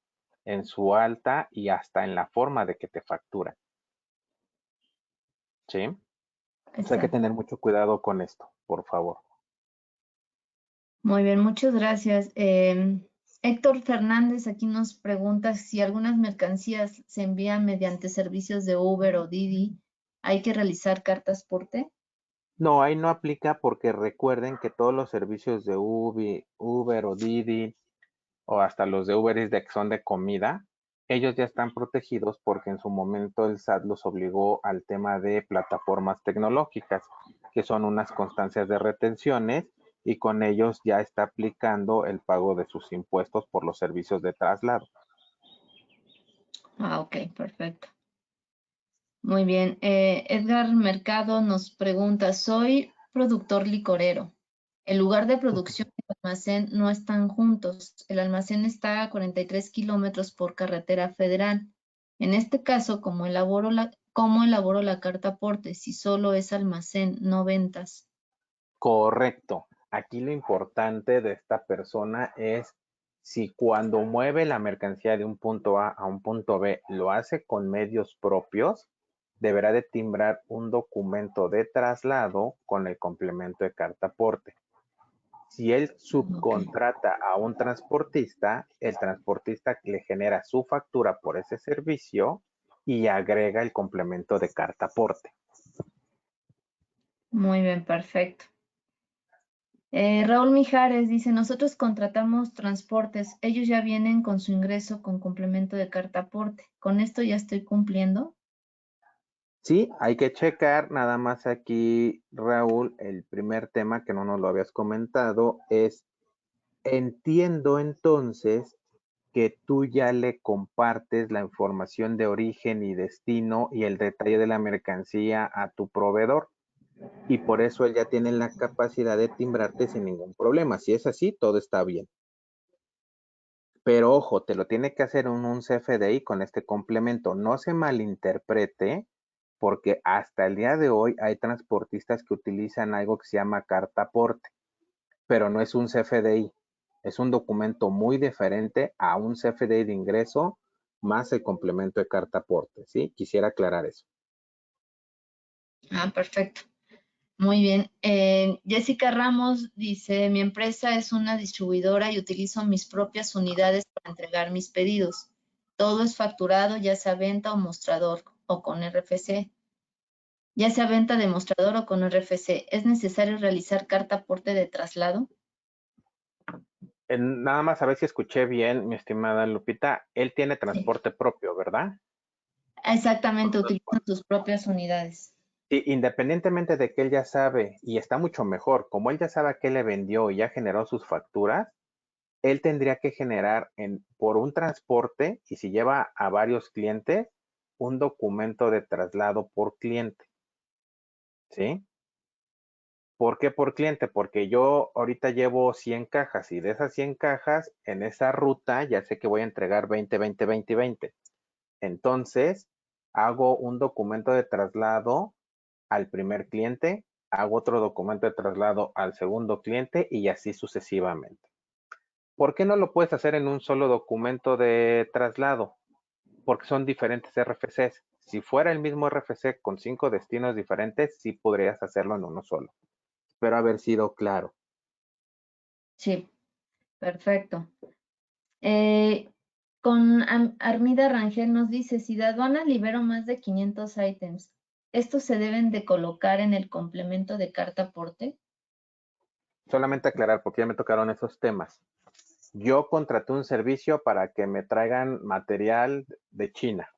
en su alta y hasta en la forma de que te facturan. ¿Sí? O sea, hay que Exacto. tener mucho cuidado con esto, por favor. Muy bien, muchas gracias. Héctor Fernández aquí nos pregunta si algunas mercancías se envían mediante servicios de Uber o Didi, ¿hay que realizar cartas porte? No, ahí no aplica porque recuerden que todos los servicios de Uber o Didi o hasta los de Uber Eats que son de comida, ellos ya están protegidos porque en su momento el SAT los obligó al tema de plataformas tecnológicas, que son unas constancias de retenciones y con ellos ya está aplicando el pago de sus impuestos por los servicios de traslado. Ah, ok, perfecto. Muy bien. Edgar Mercado nos pregunta, soy productor licorero. El lugar de producción y el almacén no están juntos. El almacén está a 43 kilómetros por carretera federal. En este caso, ¿cómo elaboro la carta aporte si solo es almacén, no ventas? Correcto. Aquí lo importante de esta persona es si cuando mueve la mercancía de un punto A un punto B lo hace con medios propios, deberá de timbrar un documento de traslado con el complemento de carta aporte. Si él Ok. subcontrata a un transportista, el transportista le genera su factura por ese servicio y agrega el complemento de carta aporte. Muy bien, perfecto. Raúl Mijares dice, nosotros contratamos transportes, ellos ya vienen con su ingreso con complemento de carta aporte. ¿Con esto ya estoy cumpliendo? Sí, hay que checar nada más aquí, Raúl, el primer tema que no nos lo habías comentado es, entiendo entonces que tú ya le compartes la información de origen y destino y el detalle de la mercancía a tu proveedor y por eso él ya tiene la capacidad de timbrarte sin ningún problema. Si es así, todo está bien. Pero ojo, te lo tiene que hacer en un CFDI con este complemento. No se malinterprete, porque hasta el día de hoy hay transportistas que utilizan algo que se llama carta aporte, pero no es un CFDI. Es un documento muy diferente a un CFDI de ingreso más el complemento de carta aporte, ¿sí? Quisiera aclarar eso. Ah, perfecto. Muy bien. Jessica Ramos dice, mi empresa es una distribuidora y utilizo mis propias unidades para entregar mis pedidos. Todo es facturado, ya sea venta o mostrador o con RFC. Ya sea venta de mostrador o con RFC. ¿Es necesario realizar carta aporte de traslado? Nada más a ver si escuché bien, mi estimada Lupita. Él tiene Sí. transporte propio, ¿verdad? Exactamente, utilizan sus propias unidades. Sí, independientemente de que él ya sabe, y está mucho mejor, como él ya sabe a qué le vendió y ya generó sus facturas, él tendría que generar por un transporte, y si lleva a varios clientes, un documento de traslado por cliente, ¿sí? ¿Por qué por cliente? Porque yo ahorita llevo 100 cajas y de esas 100 cajas, en esa ruta ya sé que voy a entregar 20, 20, 20 y 20. Entonces, hago un documento de traslado al primer cliente, hago otro documento de traslado al segundo cliente y así sucesivamente. ¿Por qué no lo puedes hacer en un solo documento de traslado? Porque son diferentes RFCs. Si fuera el mismo RFC con 5 destinos diferentes, sí podrías hacerlo en uno solo. Espero haber sido claro. Sí, perfecto. Con Armida Rangel nos dice, si de aduana libero más de 500 ítems, ¿estos se deben de colocar en el complemento de carta aporte? Solamente aclarar, porque ya me tocaron esos temas. Yo contraté un servicio para que me traigan material de China.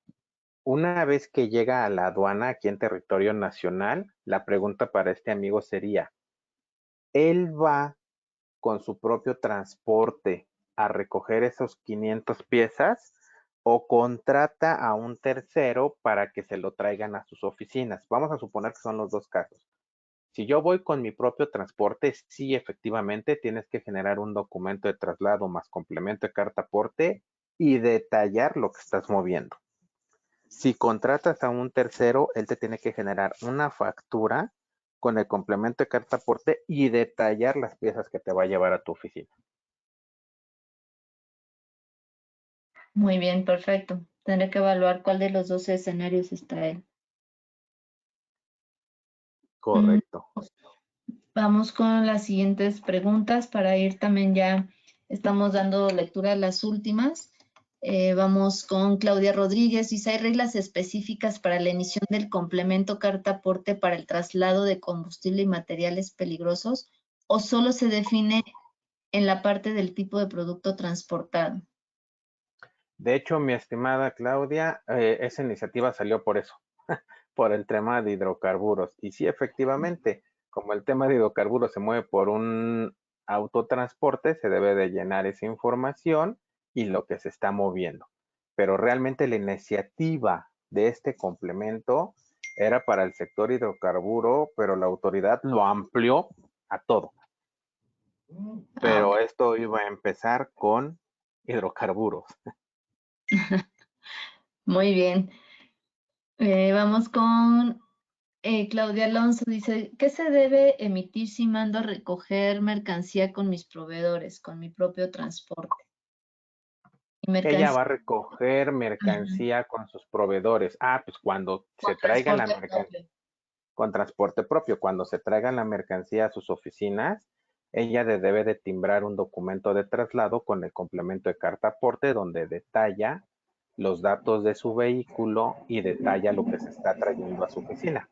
Una vez que llega a la aduana aquí en territorio nacional, la pregunta para este amigo sería, ¿él va con su propio transporte a recoger esos 500 piezas o contrata a un tercero para que se lo traigan a sus oficinas? Vamos a suponer que son los dos casos. Si yo voy con mi propio transporte, sí, efectivamente, tienes que generar un documento de traslado más complemento de carta aporte y detallar lo que estás moviendo. Si contratas a un tercero, él te tiene que generar una factura con el complemento de carta aporte y detallar las piezas que te va a llevar a tu oficina. Muy bien, perfecto. Tendré que evaluar cuál de los dos escenarios está él. Correcto. Vamos con las siguientes preguntas para ir también ya, estamos dando lectura a las últimas. Vamos con Claudia Rodríguez. Dice, ¿hay reglas específicas para la emisión del complemento carta aporte para el traslado de combustible y materiales peligrosos o solo se define en la parte del tipo de producto transportado? De hecho, mi estimada Claudia, esa iniciativa salió por eso, por el tema de hidrocarburos. Y sí, efectivamente, como el tema de hidrocarburos se mueve por un autotransporte, se debe de llenar esa información y lo que se está moviendo. Pero realmente la iniciativa de este complemento era para el sector hidrocarburo, pero la autoridad lo amplió a todo. Pero esto iba a empezar con hidrocarburos. Muy bien. Vamos con Claudia Alonso. Dice, ¿qué se debe emitir si mando a recoger mercancía con mis proveedores, con mi propio transporte? Y Ella mercancía va a recoger mercancía con sus proveedores. Pues cuando con se traiga la transporte mercancía propio. con transporte propio, cuando se traiga la mercancía a sus oficinas, ella debe de timbrar un documento de traslado con el complemento de carta aporte donde detalla los datos de su vehículo y detalla lo que se está trayendo a su oficina.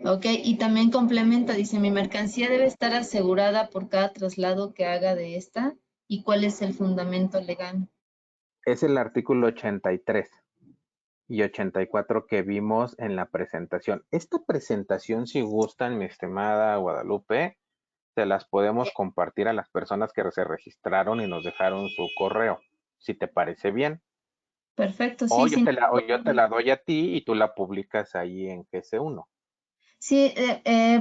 Ok, y también complementa, dice, mi mercancía debe estar asegurada por cada traslado que haga de esta. ¿Y cuál es el fundamento legal? Es el artículo 83 y 84 que vimos en la presentación. Esta presentación, si gustan, mi estimada Guadalupe, se las podemos compartir a las personas que se registraron y nos dejaron su correo, si te parece bien. Perfecto, O sí, yo sí. te la doy a ti y tú la publicas ahí en GS1. Sí,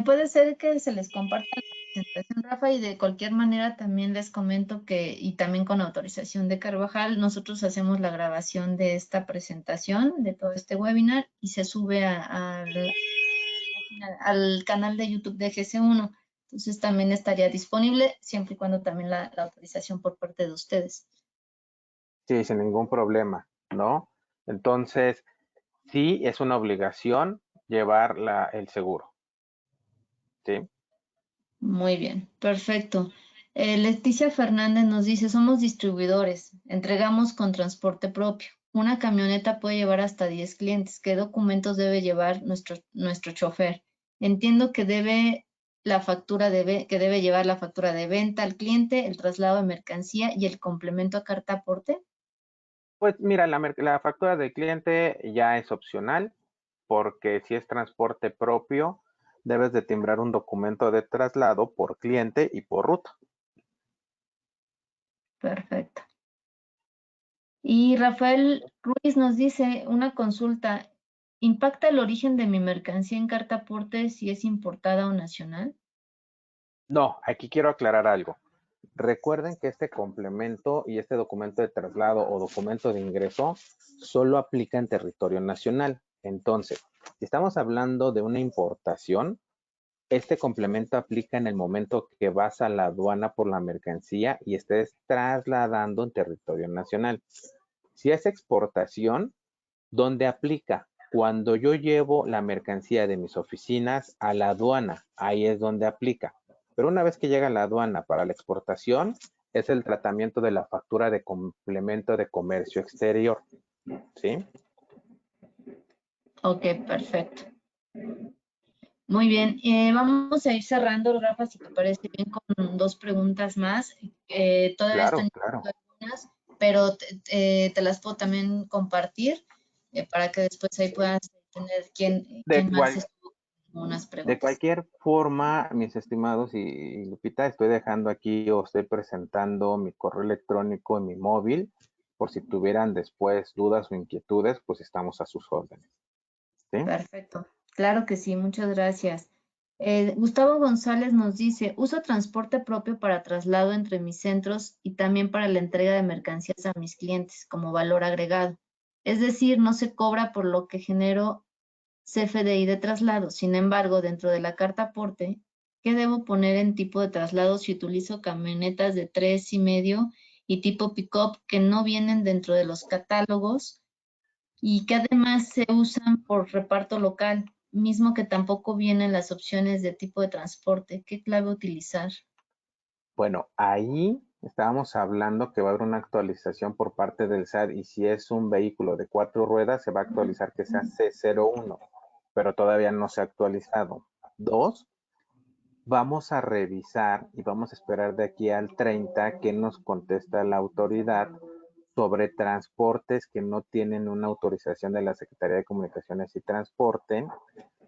puede ser que se les comparta la presentación, Rafa, y de cualquier manera también les comento que, y también con autorización de Carvajal, nosotros hacemos la grabación de esta presentación, de todo este webinar, y se sube al canal de YouTube de GC1. Entonces también estaría disponible, siempre y cuando también la autorización por parte de ustedes. Sí, sin ningún problema, ¿no? Entonces, sí es una obligación llevar el seguro, ¿sí? Muy bien, perfecto. Leticia Fernández nos dice, somos distribuidores, entregamos con transporte propio. Una camioneta puede llevar hasta 10 clientes. ¿Qué documentos debe llevar nuestro chofer? Entiendo que que debe llevar la factura de venta al cliente, el traslado de mercancía y el complemento a carta aporte. Pues mira, la factura del cliente ya es opcional, porque si es transporte propio, debes de timbrar un documento de traslado por cliente y por ruta. Perfecto. Y Rafael Ruiz nos dice una consulta, ¿impacta el origen de mi mercancía en carta aporte si es importada o nacional? No, aquí quiero aclarar algo. Recuerden que este complemento y este documento de traslado o documento de ingreso solo aplica en territorio nacional. Entonces, si estamos hablando de una importación, este complemento aplica en el momento que vas a la aduana por la mercancía y estés trasladando en territorio nacional. Si es exportación, ¿dónde aplica? Cuando yo llevo la mercancía de mis oficinas a la aduana, ahí es donde aplica. Pero una vez que llega a la aduana para la exportación, es el tratamiento de la factura de complemento de comercio exterior, ¿sí? Ok, perfecto. Muy bien, vamos a ir cerrando, Rafa, si te parece bien, con dos preguntas más. Todavía Claro, están claro. algunas, pero te las puedo también compartir para que después ahí puedas tener De, quién más cual, estuvo con unas de preguntas. cualquier forma, mis estimados y Lupita, estoy dejando aquí o estoy presentando mi correo electrónico y mi móvil, por si tuvieran después dudas o inquietudes, pues estamos a sus órdenes, ¿sí? Perfecto, claro que sí, muchas gracias. Gustavo González nos dice, uso transporte propio para traslado entre mis centros y también para la entrega de mercancías a mis clientes como valor agregado. Es decir, no se cobra por lo que genero CFDI de traslado. Sin embargo, dentro de la carta aporte, ¿qué debo poner en tipo de traslado si utilizo camionetas de 3,5 y tipo pick-up que no vienen dentro de los catálogos y que además se usan por reparto local, mismo que tampoco vienen las opciones de tipo de transporte? ¿Qué clave utilizar? Bueno, ahí estábamos hablando que va a haber una actualización por parte del SAT y si es un vehículo de 4 ruedas se va a actualizar que sea C01, pero todavía no se ha actualizado. Dos, vamos a revisar y vamos a esperar de aquí al 30 que nos contesta la autoridad sobre transportes que no tienen una autorización de la Secretaría de Comunicaciones y Transporte,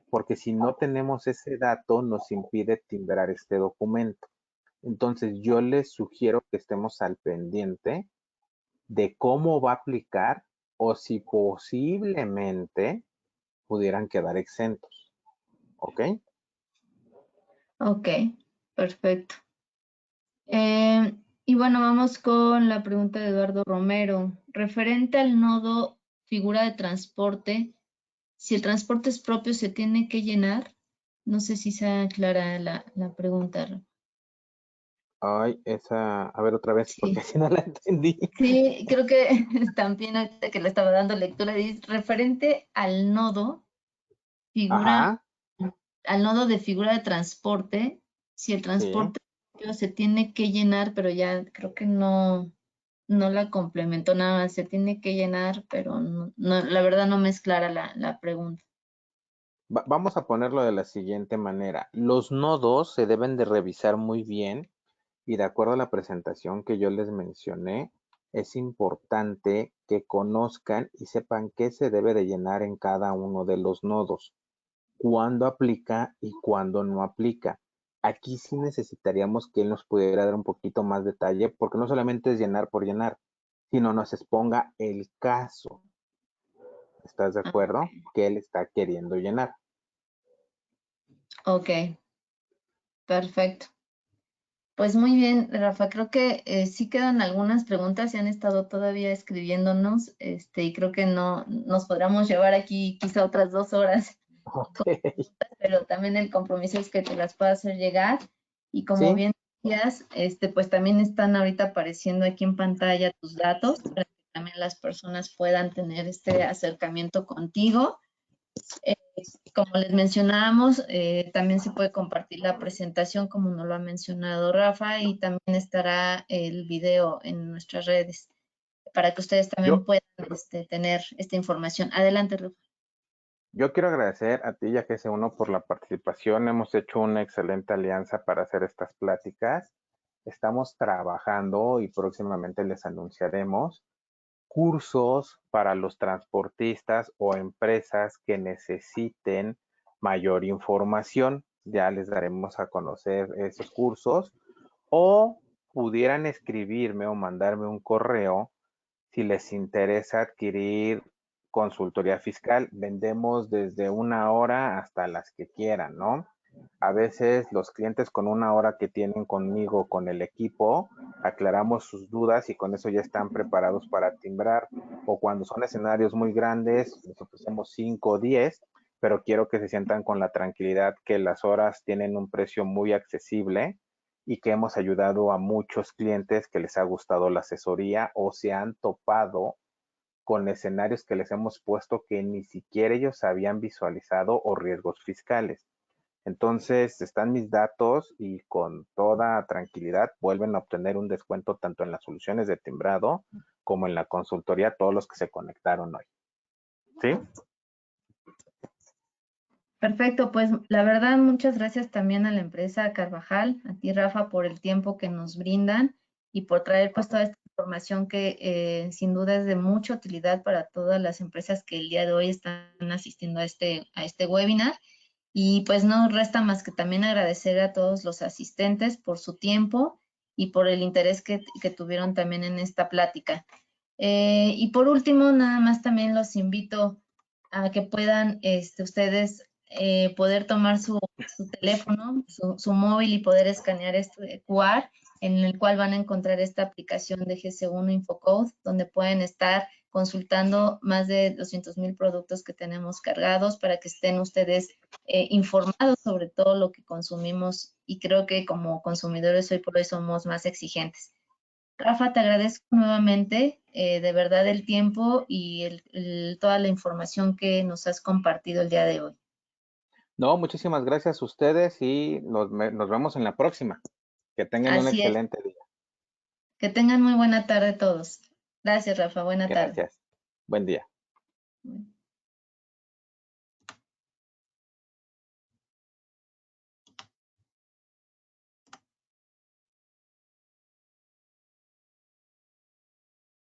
porque si no tenemos ese dato nos impide timbrar este documento. Entonces yo les sugiero que estemos al pendiente de cómo va a aplicar o si posiblemente pudieran quedar exentos. ¿Ok? Ok, perfecto. Y bueno, vamos con la pregunta de Eduardo Romero. Referente al nodo figura de transporte, si el transporte es propio, ¿se tiene que llenar? No sé si sea clara la pregunta, Rafa. Ay, esa, a ver otra vez, porque Sí, si no la entendí. sí, creo que también ahorita que le estaba dando lectura, dice, referente figura, Ajá, al nodo de figura de transporte, si el sí. transporte se tiene que llenar, pero ya creo que no la complementó nada más, se tiene que llenar, pero la verdad no me es clara la pregunta. Vamos a ponerlo de la siguiente manera. Los nodos se deben de revisar muy bien y de acuerdo a la presentación que yo les mencioné, es importante que conozcan y sepan qué se debe de llenar en cada uno de los nodos, cuándo aplica y cuándo no aplica. Aquí sí necesitaríamos que él nos pudiera dar un poquito más detalle, porque no solamente es llenar por llenar, sino nos exponga el caso. ¿Estás de Ah, acuerdo? Que él está queriendo llenar. ok, perfecto. Pues muy bien, Rafa, creo que sí quedan algunas preguntas y han estado todavía escribiéndonos, y creo que no nos podríamos llevar aquí quizá otras 2 horas, Ok. pero también el compromiso es que te las pueda hacer llegar. Y como Sí, bien decías, pues también están ahorita apareciendo aquí en pantalla tus datos para que también las personas puedan tener este acercamiento contigo. Eh, Como les mencionábamos, también se puede compartir la presentación como nos lo ha mencionado Rafa y también estará el video en nuestras redes para que ustedes también yo, puedan tener esta información. Adelante, Rafa. yo quiero agradecer a ti y a GS1 por la participación. Hemos hecho una excelente alianza para hacer estas pláticas. Estamos trabajando y próximamente les anunciaremos cursos para los transportistas o empresas que necesiten mayor información. Ya les daremos a conocer esos cursos o pudieran escribirme o mandarme un correo si les interesa adquirir consultoría fiscal. Vendemos desde 1 hora hasta las que quieran, ¿no? A veces los clientes con 1 hora que tienen conmigo, con el equipo, aclaramos sus dudas y con eso ya están preparados para timbrar. O cuando son escenarios muy grandes, nosotros hacemos 5 o 10, pero quiero que se sientan con la tranquilidad que las horas tienen un precio muy accesible y que hemos ayudado a muchos clientes que les ha gustado la asesoría o se han topado con escenarios que les hemos puesto que ni siquiera ellos habían visualizado o riesgos fiscales. Entonces, están mis datos y con toda tranquilidad vuelven a obtener un descuento tanto en las soluciones de timbrado como en la consultoría, todos los que se conectaron hoy. ¿Sí? Perfecto, pues la verdad, muchas gracias también a la empresa Carvajal, a ti Rafa, por el tiempo que nos brindan y por traer pues toda esta información que sin duda es de mucha utilidad para todas las empresas que el día de hoy están asistiendo a este webinar. Y pues no resta más que también agradecer a todos los asistentes por su tiempo y por el interés que tuvieron también en esta plática. Y por último, nada más también los invito a que puedan ustedes poder tomar su teléfono, su móvil y poder escanear este QR en el cual van a encontrar esta aplicación de GC1 Infocode, donde pueden estar consultando más de 200,000 productos que tenemos cargados para que estén ustedes informados sobre todo lo que consumimos y creo que como consumidores hoy por hoy somos más exigentes. Rafa, te agradezco nuevamente de verdad el tiempo y toda la información que nos has compartido el día de hoy. No, muchísimas gracias a ustedes y nos vemos en la próxima. Que tengan un Así es. excelente día. Que tengan muy buena tarde todos. Gracias, Rafa. Buena tarde. Gracias. Buen día. Bueno.